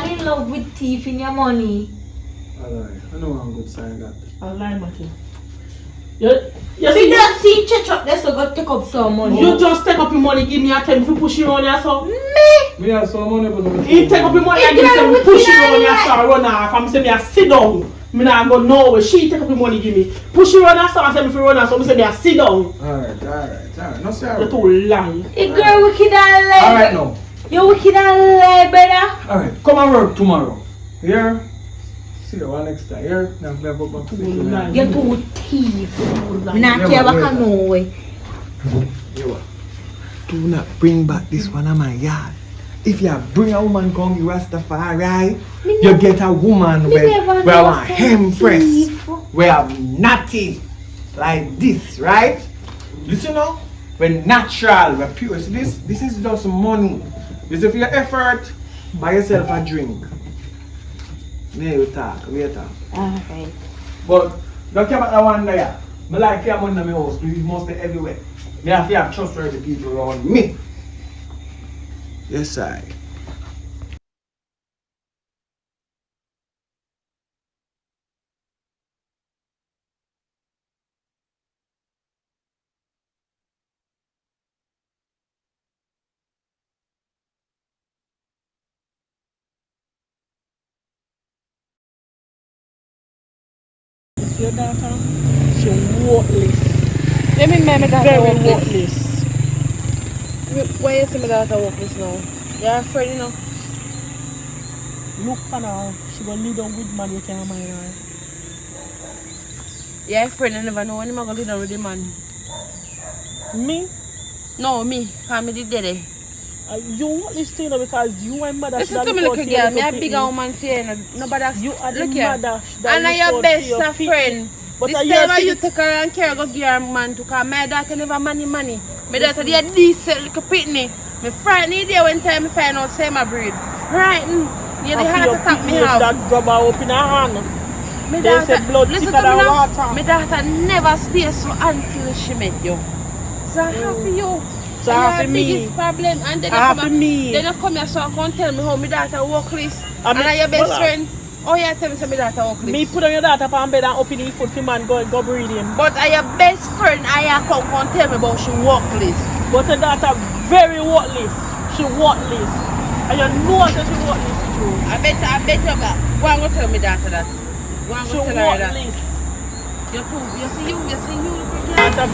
in love with thief in your money. Alright, I know I'm good sign that. I'll lie, Matthew. You You We just see church up there, so go take up some money. You just take up your money, give me a 10 if you push it on your so. Me have some money, but He take up your money and give me some push it on your so run off. I'm saying me a sit down. Me not go nowhere. She take up your money, give me. Push it on your so and say me if you run off, so me say me a sit down. Alright. No sorry. You're too lying. Hey girl, wicked and lie. Alright now. You wicked and lie, brother. Alright, come and work tomorrow. Here? See you one next time. Here? Now play about my position. You're too thief. Me not care back no way. Do not bring back this one on my yard. If you bring a woman come you Rastafari, you get a woman with a empress, we have natty like this, right? Listen now, we're natural, we're pure. So this is just money. This is for your effort, buy yourself a drink. Then you talk, later. Alright. But don't care about that one there. I like your money in my house, because it's mostly everywhere. I have to have trustworthy people around me. Yes, I. Your daughter, she worthless. Let me make my daughter Very worthless. worthless. Why you say my daughter worthless now? You're afraid, you know? Look on her. She gonna lead on with man you can't mind her. You're afraid, I never know when I'm gonna lead on with the man. Me? No, me. Cause me the daddy. You want this thing because you and mother Listen to me, little girl. Me a bigger woman for you. Nobody. You are the Look here. mother. And I your best friend. But This are you time when think- you take her and care, go give her man to cause my daughter never money. My daughter they a decent little pitney. Me frightened there when time me find out say my breed. Frightened. You the heart attack me out. That grab her up in her hand. My They daughter, say blood listen thicker to me than now. water. My daughter never stays so until she met you. So I have for you. So I have your for me. biggest problem. And then I have for me. Then you come here so I can tell me how my daughter workless. I And mean, I your best hold on. friend. Oh yeah, tell me say my daughter workless. Me put on your daughter on bed and open the food for man go breed him. But I your best friend, I come tell me about she workless. But your daughter very worthless. She worthless. And you know that she worthless too. I bet you back. Go and go tell me daughter that. Go and She go tell her that. worthless. You see you. Daughter,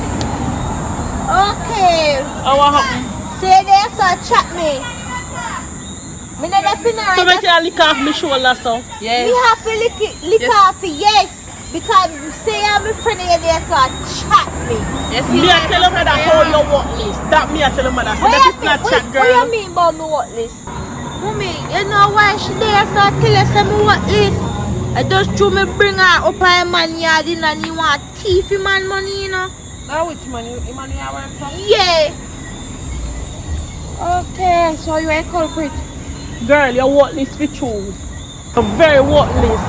Okay. what happened? Say they so chat me. Me not that finna So make you lick off my shoulder so. Yes. Me have to lick Yes. off it, yes. Because say I'm a friend of they so chat me. Yes, Me I tell your mother how you worthless. That me I tell your mother. So that is not chat What girl. you mean about me worthless? Mommy, you know why she there so I tell her say me worthless? I just threw me bring her up a man yard in and you want thief him man money, you know? Now which man you are from? Yeah. Okay, so you are a culprit. Girl, you're worthless for true. You're very worthless.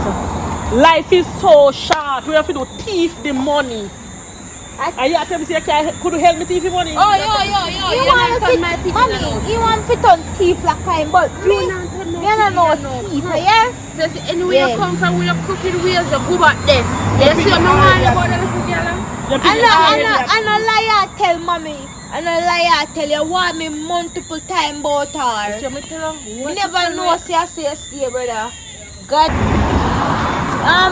Life is so short. We have to do thief the money. And you tell me say could you help me thief the money? Oh, yo. You want to fit, mommy, you want to fit on thief like kind, but me, you don't know thief, yeah? So anywhere Yes. you come from with your crooked wheels, you go back there. You see what I want about the little girl? I no lie tell mommy. I no lie tell you want me multiple time about her. See me tell her? You never know say I say brother. God.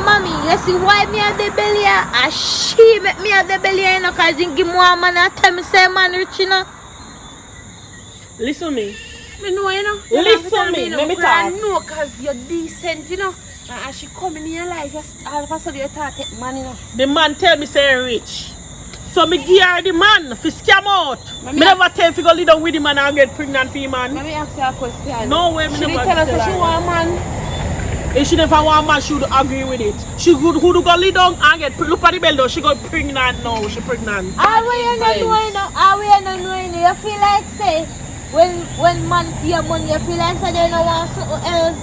Mommy, you see why me have the belly? And she make me have the belly, you know, cause you give me one man and tell me say man rich, you know. Listen to me. Me know, you know. Listen me, let me talk. I know cause you're decent, you know. And she come in your life, all of a sudden you start take money, you know. The man tell me say rich. So me give her the man for scam out. Mommy, Me never tell if you go lead on with the man and get pregnant for the man. Let me ask you a question. No way, me She never did tell us tell that she her. want a man. If she never want man, she would agree with it. She would who do go lead down and get look at the bell though. She got pregnant now. She pregnant. How we you not knowing? How we you not knowing? You feel like say when man pay your money, you feel like say they don't want something else.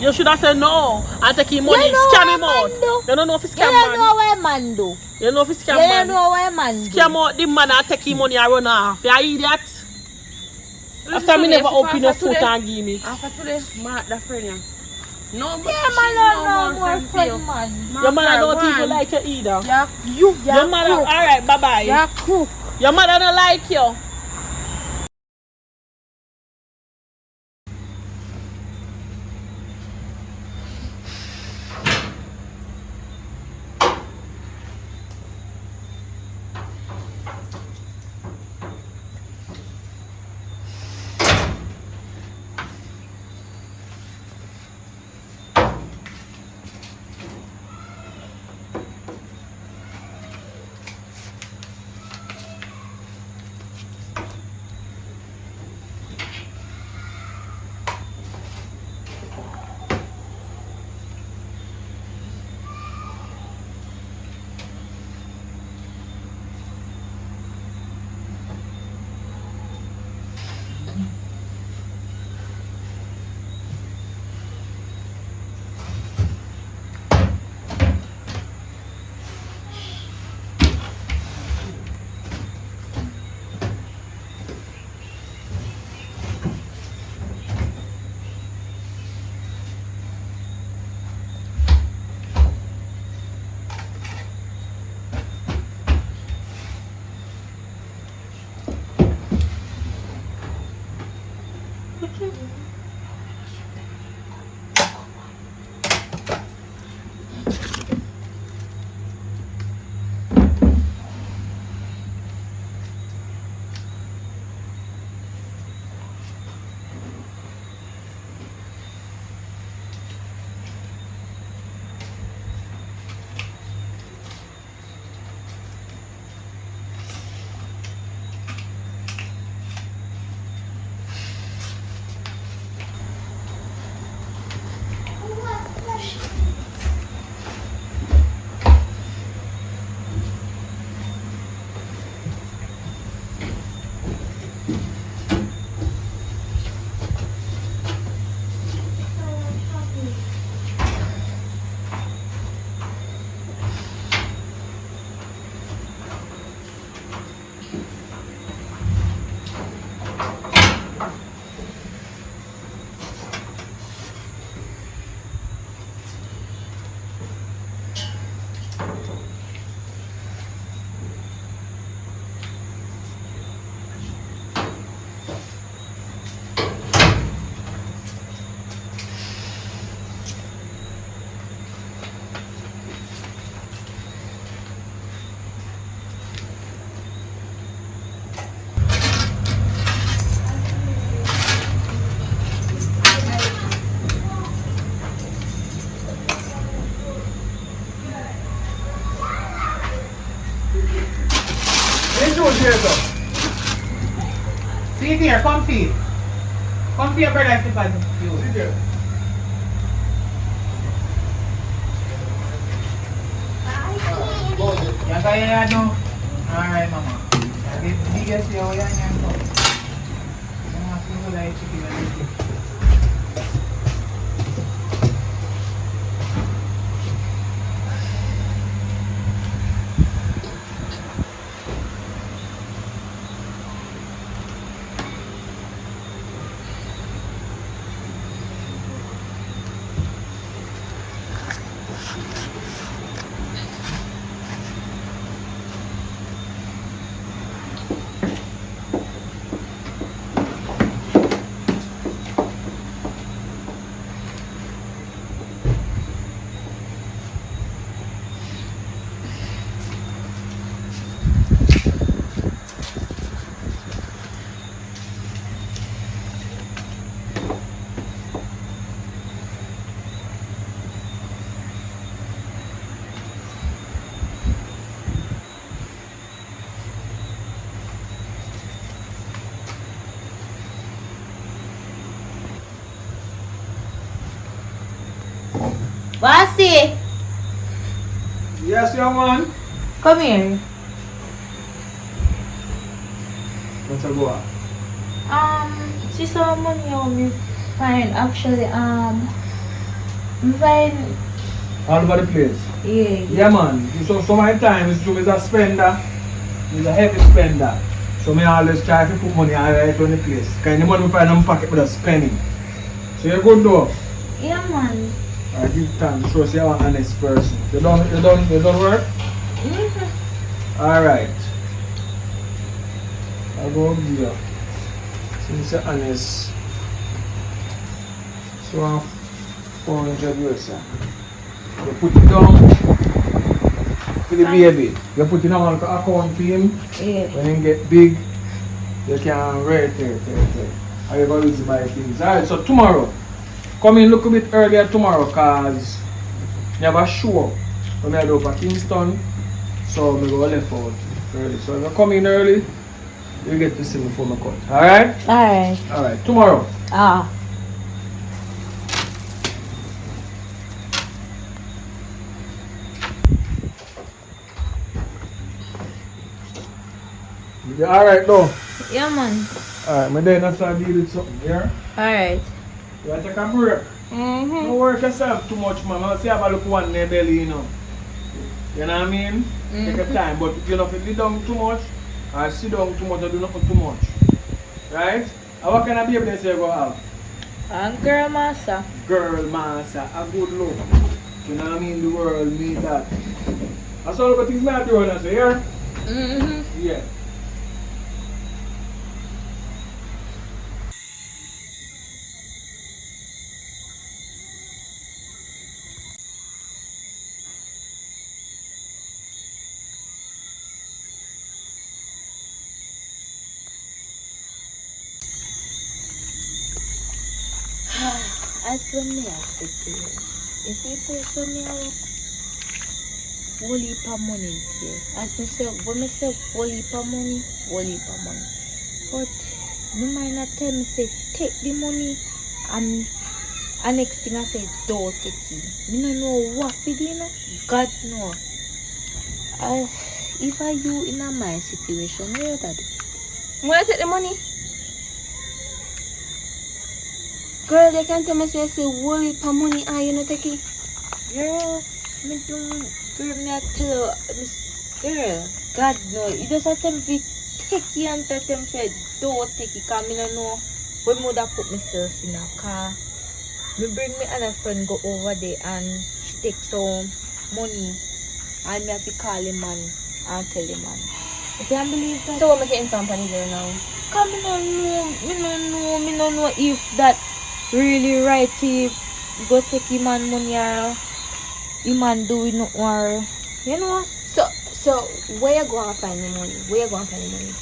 You should have said no and take him money, You know scam what him man out. do? You don't know if it's You scam don't man. know what man do. You don't know if it's scam You don't man. know what man do. Scam out the man and take him money and run off. You idiot. After me never open your foot and give me. After today, my that friend, yeah. No, but Yeah, she's man, no more friend friend, for you. man. Your mother don't Margaret, even man. like you either. You're Your mother, crook. alright, bye bye. You're crook. Your mother don't like you. Sit here, come feed. Come feed your brother and slip you. Sit here. Ya kaya ano? Alright, mama. Bigas siya, wala niya ito. Mga wala yung chicken. Bossy, Yes, young man. come here. What's up, boy? See some money on me fine actually me find All over the place. yeah. Yeah, man. So many times, Jum is a spender. He's a heavy spender. So me always try to put money right on the place. Kind of money we find in my pocket with a spending. So you're good though. Yeah man. I give thanks. Show say you're an honest person. You don't work? Alright. I'll go up there. Since you're honest. So 400 US. You put it down for the baby. You put it on account for him. Yeah. When he get big, you can rate it. Are you going to use it by things? Alright, so tomorrow. Come in look a bit earlier tomorrow because you have a show when I do for Kingston. So we go left out early. So if you come in early, you get to see me before my cut. Alright? Alright. Alright, tomorrow. Ah. You alright though? Yeah, man. Alright, my day not start deal with something, yeah? Alright. You want to take a break? Don't work yourself too much, man. I'll see have a look one in the belly, you know. You know what I mean? Take your time, but you know, if you lay down too much, or sit down too much, or do nothing too much. Right? And what kind of baby they say you go have? And girl master. Girl, master, a good look. You know what I mean? The world need that. That's all the things I do, and I say, yeah? Yeah. As when me I sit here, you see person me have whole heap of money here. As me say, when me say whole heap of money, whole heap of money. But me mind not tell me say take the money and next thing I say don't take it. Me no know what to do, you know. God know. If I you in a my situation, what you gonna do? I'm gonna take the money. Girl, they can tell me say whole heap of money and you not take it. Girl, me don't, girl, me I tell you, girl, God know. You just have to be take it and tell them say don't take it, cause me no know when me woulda put myself in a car. Me bring me other friend go over there and she take some money and me have to call him man and tell him man. You can't believe that. So what make you in company there now? Cause me no know if that really right to go take him man money or him man do it not or you know. So where you going to find the money? Where you going to find the money?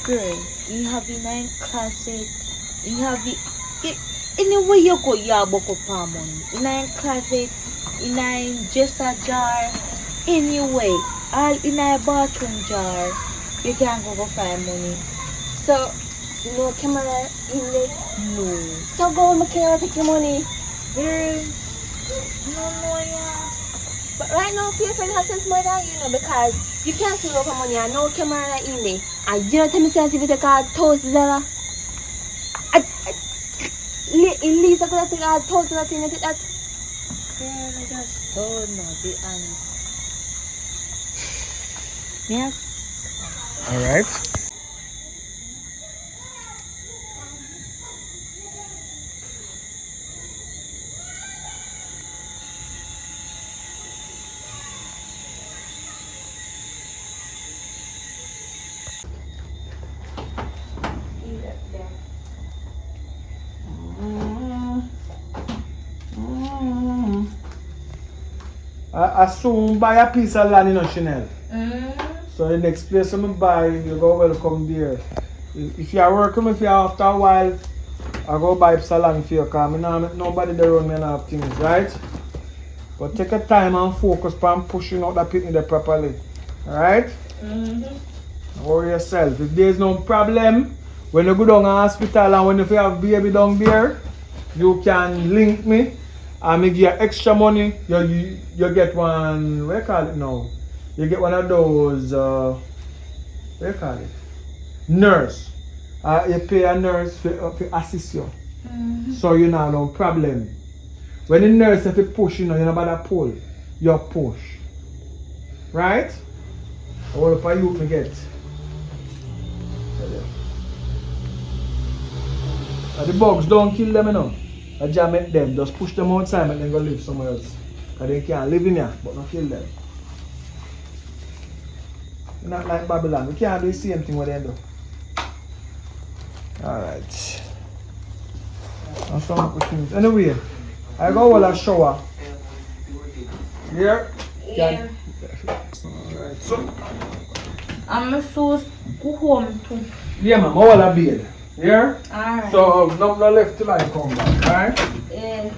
Girl, you have it in a closet. You have it anywhere you go, you have buck up money. In a closet, in a dresser jar, anyway, all in a bathroom jar. You can go find money. So no camera in there? No. So go on my camera take the money. Girl, no, yeah. But right now, your friend has sense more than you know because you can't see over money and no camera in there. And you don't tell me if you take $1,000. At least I could take $1,000 in it. That. Girl, I just don't know, be honest. Yes. Alright. I soon buy a piece of land in Chanel. So the next place I buy, you go welcome there. If you are working with you after a while, I go buy a land for you because I don't make nobody there around me and have things, right? But take your time and focus on pushing out that picnic there properly. Alright? Don't worry yourself. If there's no problem, when you go down to the hospital and when you have baby down there, you can link me. And me give you extra money, you get one, what do you call it now? You get one of those, what do you call it? Nurse. You pay a nurse to assist you. So you know no problem. When the nurse have to push, you know about to pull, you push. Right? All of you me get. The bugs don't kill them, you know. I jam at them, just push them outside and then go live somewhere else. Because they can't live in here, but not kill them. Not like Babylon, we can't do the same thing what they do. Alright. That's some good things. Anyway, I go all a shower. Here? Yeah. Alright, so. I'm supposed to go home too. Yeah, man, I will a bed. Here? Alright. So, no left till I come back, alright? Yeah.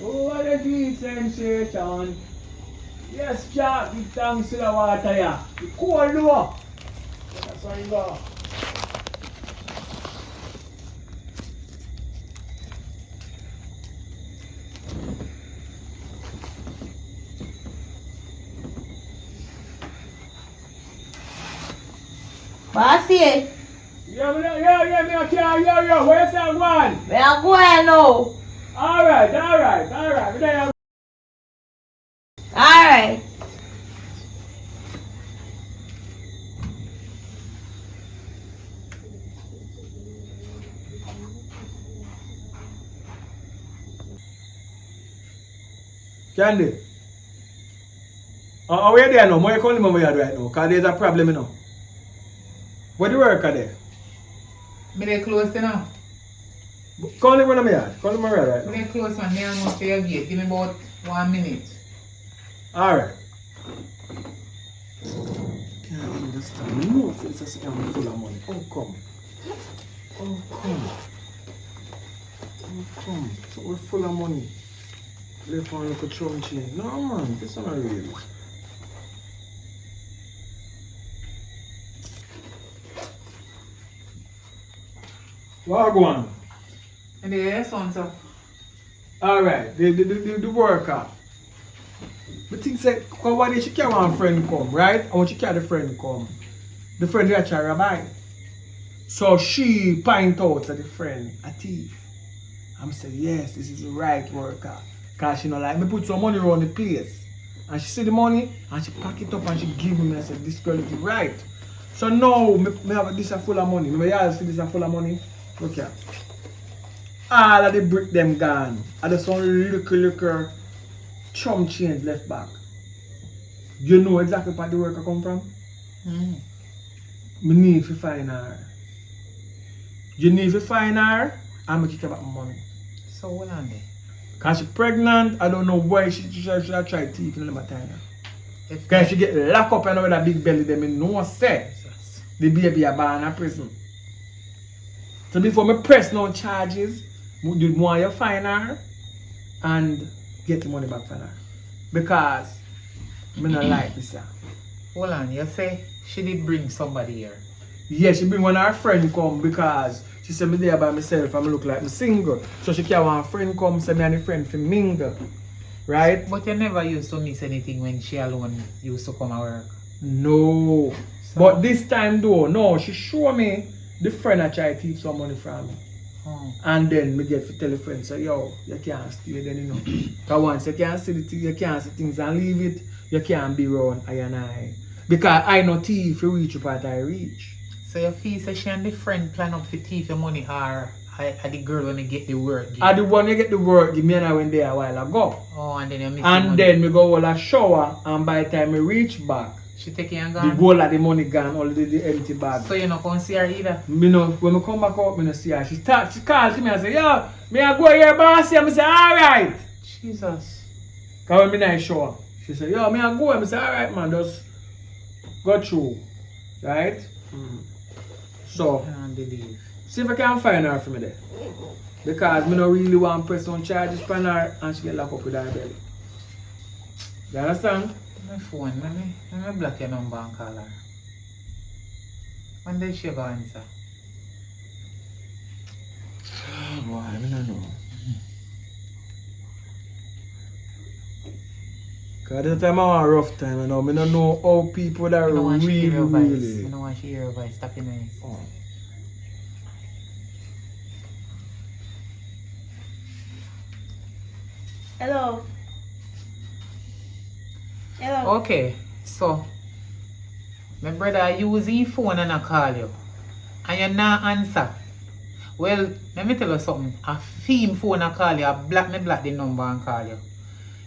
Oh, what a deep sensation. Yes, Jack, give thanks to the water here. The cold though. That's how you go. Bossy, Yeah, me okay, yeah, where's that one? where I going now? Alright. Alright. Candy. Where they are now? Where you calling me where you are right now? Because there's a problem, you know. Where the worker there? Me they close now. Call him when I'm here. Call him where right now. Me they close man. Me almost to your gate. Give me about 1 minute. Alright. Can't understand. No, it's a scam full of money. How come? So we're full of money. Left on like a chum chain. No man, this is not real. What go on? And the son so. Alright, the worker. But things like, one day she carry one friend come, right? And when she carry the friend come, the friend actually rabbi. So she point out to the friend, a thief. I'm saying, yes, this is the right worker. Because she know like, me put some money around the place. And she see the money, and she pack it up and she give me, and I said, this girl is right. So now, me have this a full of money. Me y'all see this a full of money? Look here. All of the brick them gone. And there's some little chum change left back. You know exactly where the worker come from? Me need to find her. You need to find her, and me kick her back my money. So what on there? Because she's pregnant, I don't know why she try teeth in the time. Because she get locked up and with a big belly, they no say the baby a born in prison. So before me press no charges, you want you find her and get the money back from her. Because I don't like this. Hold on, you say she did bring somebody here. Yeah, she bring one of her friend come because she said me there by myself and I look like I'm single. So she can want a friend come, say me and a friend for mingle. Right? But you never used to miss anything when she alone used to come to work. No. So, But this time though, no, she show me the friend I try to thief some money from me. And then me get to tell the friend, say, yo, you can't stay then, you know. Because once you can't see the thing, you can't see things and leave it, you can't be around I and I. Because I know thief you reach what I reach. so you feel say she and the friend plan up for thief your money or the girl when you get the work? I the one you get the work, give me and I went there a while ago. Oh, and then you miss And the money. then we go all a shower and by the time we reach back, She take you and the gone? goal of the money gone, all the empty bag. So you not come see her either? Me know, when I come back out, me no see her. She called to me and say, yo, me I go here, boss. I say, alright. Jesus. Because when me nice show, she said, yo, me I go here. I say, alright, man, just go through. Right? So, I can't believe. see if I can find her for me there. Because me no really want to press on charges on her and she get locked up with her belly. You understand? My phone, let me block your number and call her. When did she go answer? Oh boy, I don't know. Because this time I want a rough time, you know. I don't know how people that I don't want to hear your voice. really. I don't want to hear your voice. Stop your noise. Oh. Hello. Hello. Okay, so my brother use his phone and I call you. And you not answer. Well, let me tell you something. A theme phone I call you, I block the number and call you.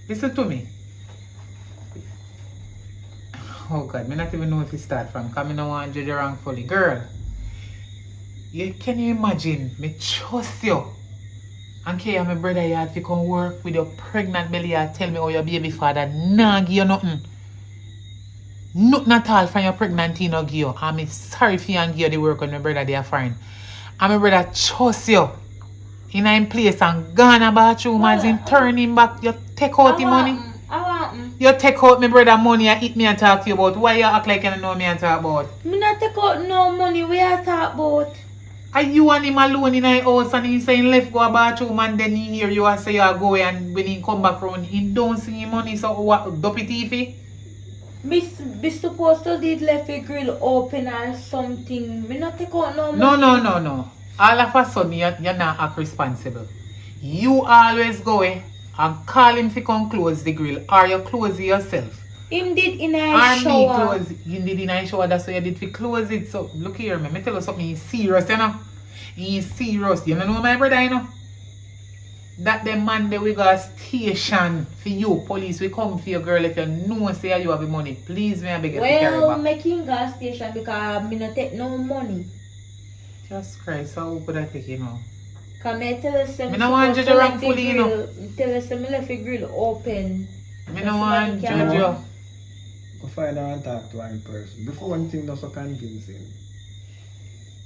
Listen to me. Oh God, I not even know if you start from. Because I don't want to judge you wrongfully. Girl, can you imagine? Me trust you. And Kaya, my brother, you have to come work with your pregnant belly and tell me how your baby father nah give you nothing. Nothing at all from your pregnancy no give you. I'm sorry for you and give you the work when my brother they are fine. And my brother trust you. In a place and gone a bathroom as in turn him back. You take out the money. You take out my brother money and eat me and talk to you about. Why you act like you don't know me and talk about? Me not take out no money. We are talk about. Are you and him alone in a house and he saying left go a bathroom and then he hear you and say you go and when he come back round he don't see him money so what dopey TV? Me supposed to did left the grill open or something. Me not take out no money. No. All of a sudden you're not act responsible. You always go and call him to come close the grill or you close it yourself. Him did in a shower. Him did in a shower, that's why you did to close it. So look here, me tell you something, he's serious, you know. He's serious. You know my brother, you know. That the man that we got a station for you, police will come for your girl if you know say you have the money. Please me I beg you to carry back. Well, making gas station because me not take no money. Just Christ, how could I take you now? Cause me tell us Me no want judge you wrongfully, you know. Tell us me left the grill open. Me no want judge you. Go find her and talk to her in person. The phone thing not so convincing.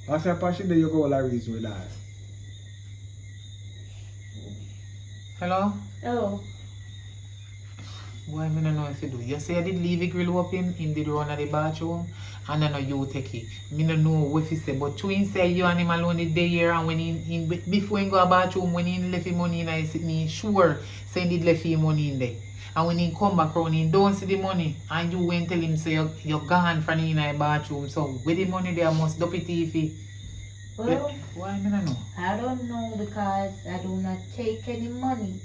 After passing there, you go all a reason with that. Hello? Hello. Why me no know if you do? You say I did leave the grill open, him did run at the bathroom, and I know you take it. Me no know what he say, but you say you and him alone the day here, and when he before he go to the bathroom, when he left his money in there, he sure say he did left his money in there. And when he come back around, he don't see the money, and you went tell him say you're gone from in the bathroom. So with the money there must dopey TV. Well, why me no know? I don't know because I do not take any money.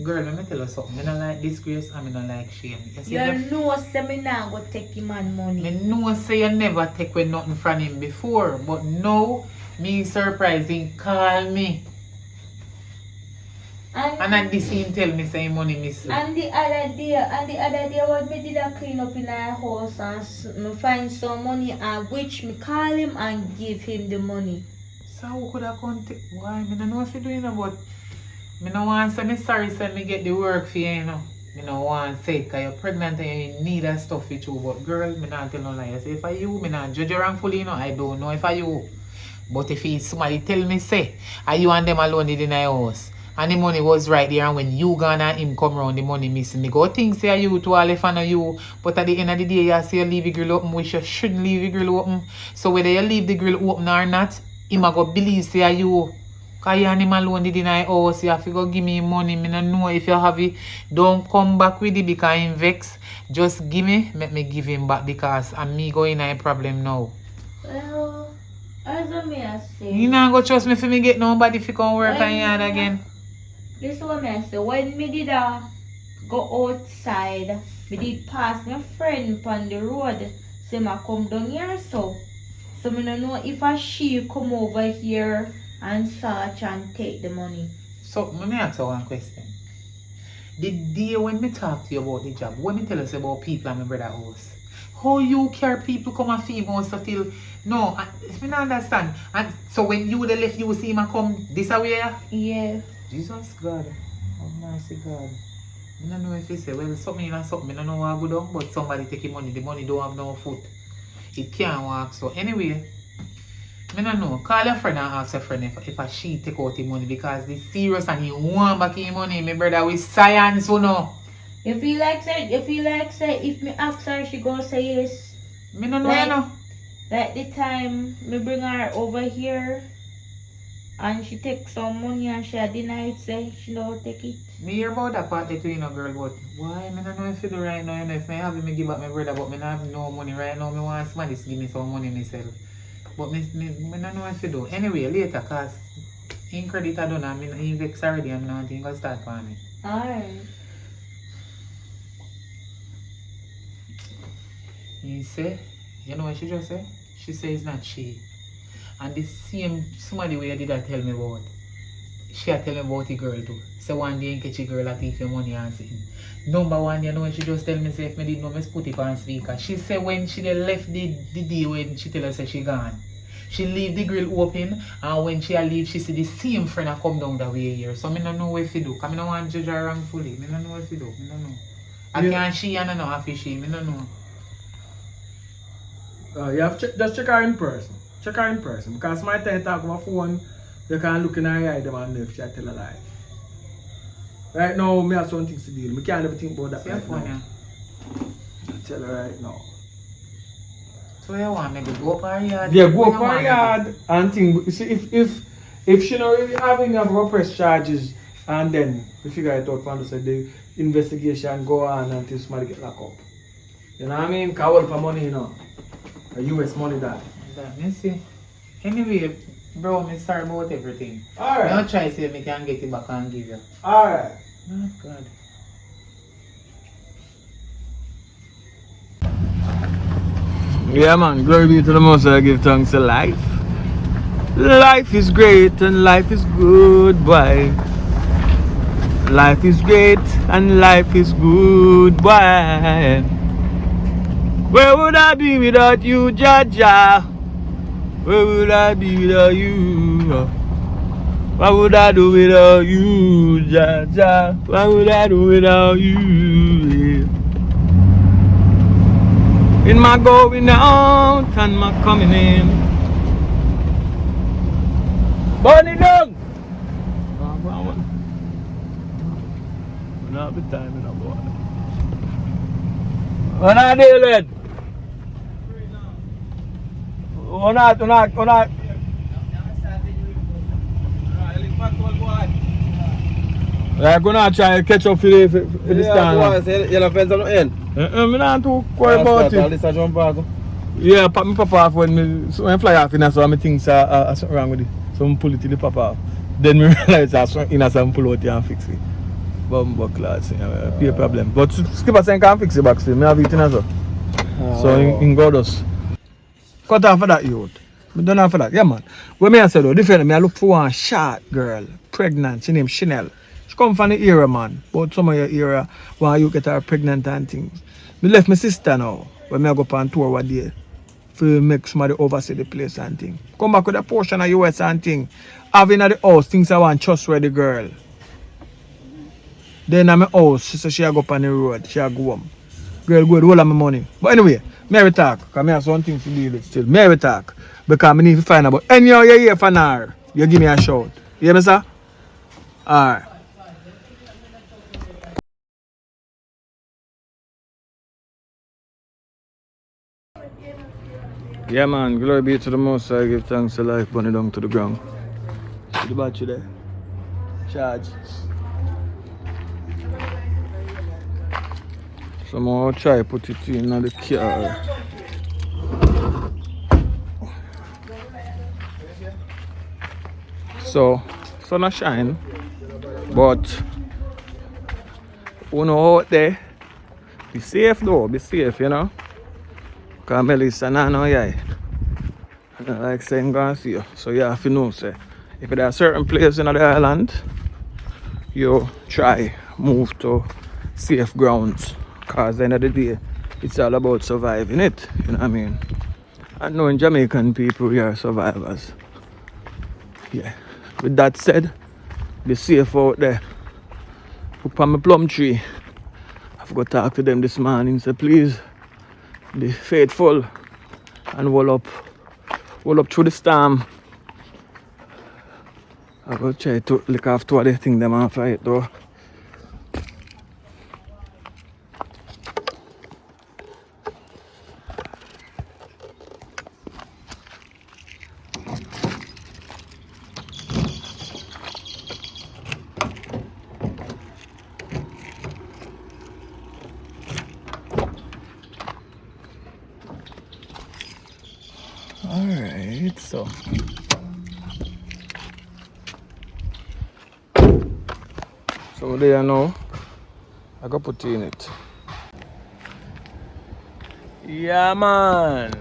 Girl, let me tell you something. I don't like disgrace and I don't like shame. You know say me now go take him man money. I know say you never take away nothing from him before, but now me surprising call me. And at this he tell me say money miss. And the other day when me did a clean up in our house and me find some money and which me call him and give him the money. So how could I contact? Why? I don't know what you're doing about. I don't want to say me sorry say me get the work for you, you know. I don't want to say it because you're pregnant and you need that stuff for you. But girl, I don't tell no lie. I say if I you, I don't judge you wrongfully, you know. I don't know if I you. But if it's somebody tell me say, are you and them alone in the house? And the money was right there and when you gone and him come round the money missing. Me go think say you to all if I know you. But at the end of the day you say you leave the grill open which you shouldn't leave the grill open. So whether you leave the grill open or not, him a go believe say you. Cause you and him alone in the house, you have to go give me money. Me don't know if you have it. Don't come back with it because I'm vexed. Just give me, make me give him back because I'm me going in a problem now. Well, as I say. You not go trust me for me get nobody if you come work on yard again. This is what I say. When me did go outside, me did pass my friend on the road. Say me come down here so. So me don't know if she come over here and search and take the money. So let me ask you one question. The day when me talk to you about the job, when me tell us about people at my brother's house, how you care people come and feed house until no, I don't understand. And so when you the left you see him come this way? Yeah. Jesus God. Oh mercy God. I don't know if you say well something and something, I don't know what go down, but somebody taking money, the money don't have no foot. It can't work. So anyway, I don't know. Call your friend and ask your friend if she take out the money because they serious and he want back his money. My brother with science, you know. If he like say, if me ask her, she go say yes. Me no know, you know. Like the time me bring her over here and she take some money and she deny it, say she don't take it. Me hear about that part that you know, girl, but why? Me don't know if you do right now, you know. If me have it, me give back my brother, but me not have no money right now. Me want somebody to give me some money myself. But me don't know if you do. Anyway, later, cause in credit I done and me vex already and me not think I'll start for me. Alright. You say, you know what she just said? She says it's not she. And the same somebody where did I tell me about, she had tell me about the girl too. So one day you catch a girl that thief your money and say, number one, you know when she just tell me say if me did know me put it on speaker. She said when she dey left the day when she tell her say she gone. She leave the grill open and when she a leave she see the same friend a come down that way here. So me don't know what to do. Cause me don't want to judge her wrongfully. Me don't know what to do. Me don't know. I can't she and I know if she. Me don't know. You have to just check her in person. Check her in person. Because my time talk on my phone, you can look in her eye them and know if she tell a lie. Right now, me have some things to deal. Me can't ever think about that See right phone, now. I tell her right now. So you want me to go up her yard? Yeah, go Me up no her want yard and think. You see, if she not really having enough press charges, and then we figure it out and say the investigation go on until somebody get locked up. You know what I mean? Cause all for money, you know. A US money that. That me see. Anyway, bro, me sorry about everything. Alright. Don't try to see if me can get it back and give you. Alright. Oh God. Yeah man, glory be to the Most High, give thanks to life. Life is great and life is good, boy. Life is great and life is good, boy. Where would I be without you, Jaja? Where would I be without you? What would I do without you, Jaja? What would I do without you? Yeah. In my going out and my coming in. Burn it down! Not the time in a boy. When I deal with not. I'm gonna try to catch up for this time. Yellow fence on the end. I'm not too quite about it. Yeah, me pop off when I fly off in so I think something wrong with it. So I pull it till the pop off. Then me realize that some pull out here and fix it. But class, be a problem. But skipper saying can't fix it back still. Me have it in as well. So in Godos. Cut off for that youth. Me done off for that. Yeah man. When me I said though, different me I look for one short girl, pregnant, she named Chanel. She come from the era man. But some of your era when you get her pregnant and things. Me left my sister now. When me I go on tour one day. For make somebody oversee the place and thing. Come back with a portion of US and thing. Having at the house things I want trustworthy girl. Then at my house, she said she go up on the road, she go home. Girl go with all of my money. But anyway, Mary talk, because I have something to deal with still. Mary talk. Because I need to find out. Anyhow you hear from her, you give me a shout. You hear me, sir? Alright. Yeah man, glory be to the Most High, give thanks to life, burn it down to the ground. See the battery there? Charge. So I'm going to try put it in the car. So, sun a shine, but you know out there, be safe though, be safe, you know. Because Melissa not know yet. I don't like saying go and see you. So you have to know, say, if there are certain places in the island, you try move to safe grounds. Because at the end of the day, it's all about surviving it. You know what I mean? And knowing Jamaican people, we are survivors. Yeah. With that said, be safe out there. Up on my plum tree. I've got to talk to them this morning. So please, be faithful and hold up through the storm. I will try to look after the thing them and fight though. Alright, So there now, I got put in it. Yeah man,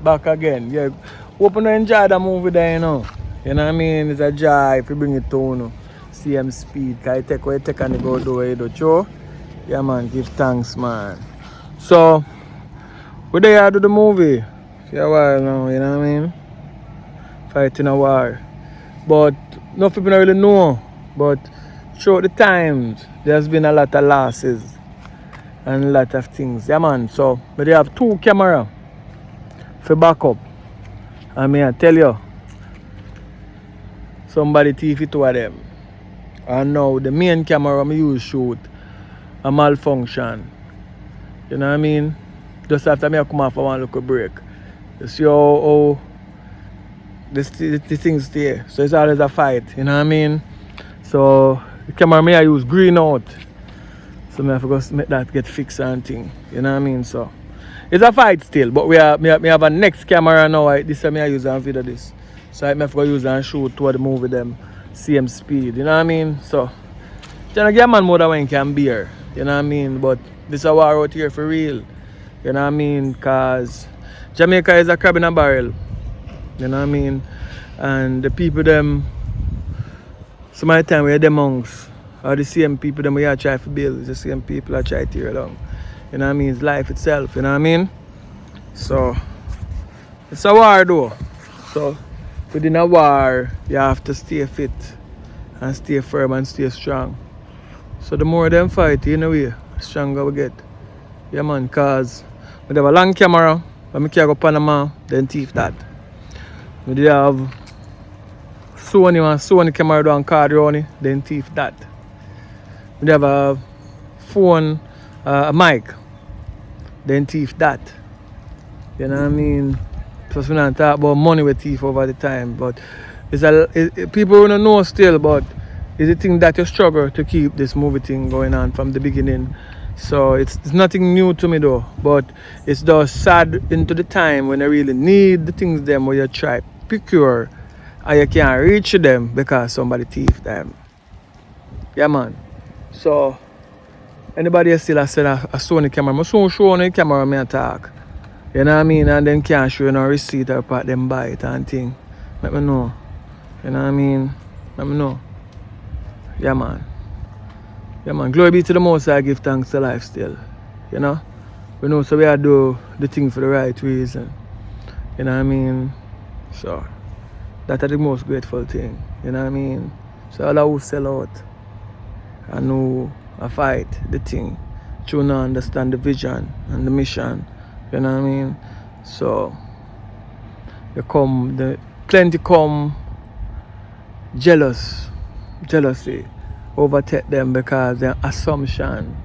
back again. Yeah, hope you enjoy the movie there, you know. You know what I mean? It's a joy if you bring it to you know. CM Speed, cause you take what you take and you go do what you do. Sure? Yeah man, give thanks man. So, we there do the movie. See a while now, you know what I mean? Fighting a war. But no people don't really know. But throughout the times, there's been a lot of losses and a lot of things. Yeah man, so but they have 2 cameras for backup. I mean I tell you, somebody thief it 2 of them. And now the main camera I use shoot a malfunction. You know what I mean? Just after me I come off for one little break. You see how the things stay. So it's always a fight, you know what I mean? So the camera me I use green out. So I have to make that get fixed and thing. You know what I mean? So it's a fight still, but me have a next camera now. This time I use and video this. So I have to use and shoot toward the movie them same speed. You know what I mean? So trying to get a man more than one can bear. You know what I mean? But this is a war out here for real. You know what I mean? Cause Jamaica is a crab in a barrel. You know what I mean? And the people them some of the time we are the monks. Or the same people that we are trying to build, it's the same people that try to tear down. You know what I mean? It's life itself, you know what I mean? So, it's a war though. So, within a war, you have to stay fit and stay firm and stay strong. So, the more them fight, in a way, the stronger we get. Yeah man, cause we have a long camera, but we can't go Panama, then thief that. We did have Sony camera down card running, then thief that. We have a phone, a mic, then thief that. You know what I mean? Plus we don't talk about money with thief over the time, but people don't know still, but it's a thing that you struggle to keep this movie thing going on from the beginning. So it's nothing new to me though, but it's just sad into the time when you really need the things them where you try procure and you can't reach them because somebody thief them. Yeah man. So, anybody still has said a Sony camera, I soon show on the camera me attack. You know what I mean? And then can't show no receipt or part them buy it and thing. Let me know. You know what I mean? Let me know. Yeah man. Yeah man. Glory be to the Most High, give thanks to life still. You know? We know so we are do the thing for the right reason. You know what I mean? So that's the most grateful thing. You know what I mean? So all who sell out. I know I fight the thing. True now understand the vision and the mission. You know what I mean? So plenty come jealousy overtake them because the assumption.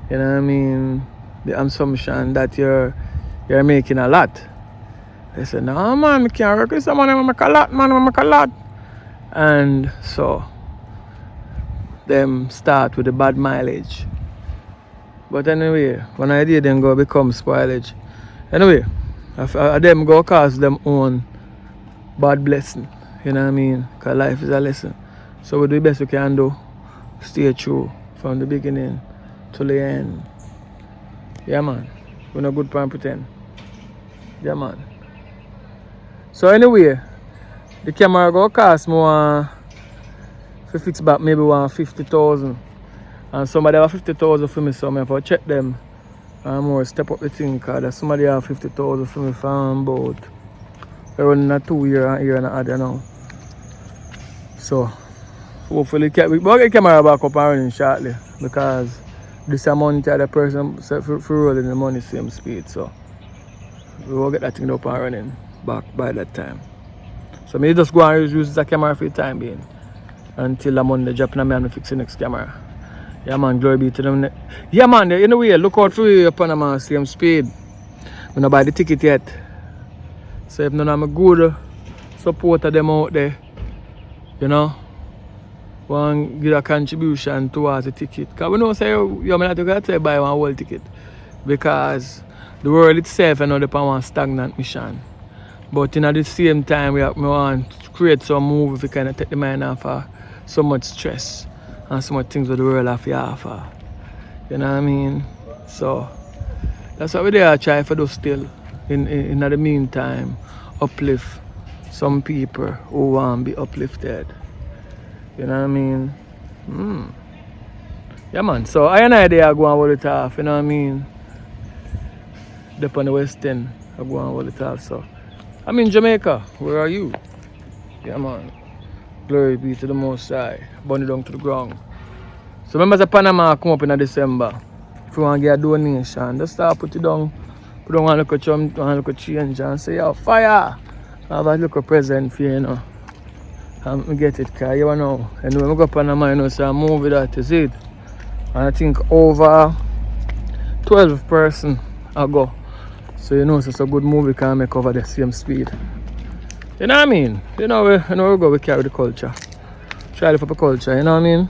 You know what I mean? The assumption that you're making a lot. They say, no man, I can't work with someone, I make a lot, man, I make a lot. And so them start with the bad mileage. But anyway, one idea then go become spoilage. Anyway, them go cause them own bad blessing. You know what I mean? Because life is a lesson. So we do the best we can do. Stay true from the beginning to the end. Yeah man. We're not good for pretend. Yeah man. So anyway, the camera go cost more to fix back maybe 150,000. And somebody have 50,000 for me, so I have to check them and more step up the thing, because somebody have 50,000 for me from about around a 2 year and a half now. So hopefully we'll get the camera back up and running shortly, because this amount of the person for rolling the money same speed, so we will get that thing up and running back by that time. So maybe just go and use the camera for the time being until I'm on the drop and I'm fix the next camera. Yeah man, glory be to them. Yeah man, anyway, look out for you upon them same speed. I'm not buy the ticket yet. So if none of my good supporter them out there, you know, want give a contribution towards the ticket. Because we know say you're not going to buy one whole ticket. Because the world itself is not upon one stagnant mission. But at the same time we want to create some move if we kind of take the mind off so much stress. and so much things with the world have to offer. You know what I mean? So that's what we there try for do still. In the meantime, uplift some people who want to be uplifted. You know what I mean? Yeah, man. So I and I there go and hold it off. You know what I mean? Up on the West End, I go and hold it off. So I'm in Jamaica. Where are you? Yeah, man. Glory be to the Most High. Burn it down to the ground. So remember the Panama come up in December. If you want to get a donation, just start put it down. Put on one little chum, one little change and say, yo, fire! I have a little present for you, you know. And me get it, because you know. And when I go to Panama, you know, so I move with that, you see it. And I think over 12 person I go. So you know, so it's a good movie can make over the same speed. You know what I mean? You know, we go, we carry the culture. Try to for the culture, you know what I mean?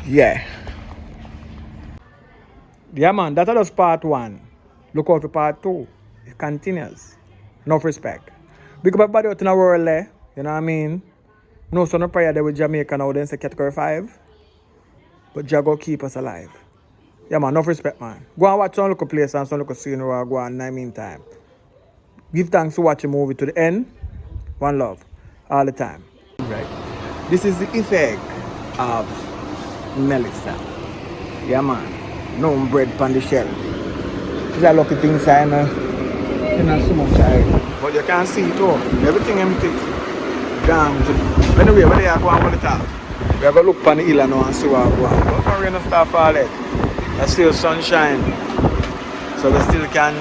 Yeah. Yeah, man, that was part 1. Look out for part 2. It continues. Enough respect. Big up everybody out in the world there. You know what I mean? No son of prayer there with Jamaica now, then say category 5. But Jah go keep us alive. Yeah, man, enough respect, man. Go and watch some local place and some local scene where I go on in the meantime. Give thanks to watch a movie to the end. One love. All the time. Right. This is the effect of Melissa. Yeah, man. No bread on the shelf. These are lucky things I know. Not so much but you can see it all. Everything empty. Gone. Anyway, when they are going on the top, we have a look on the hill now and see what I go on. But no rain and stuff all that. There's still sunshine. So we still can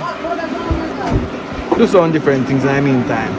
do some different things in the meantime.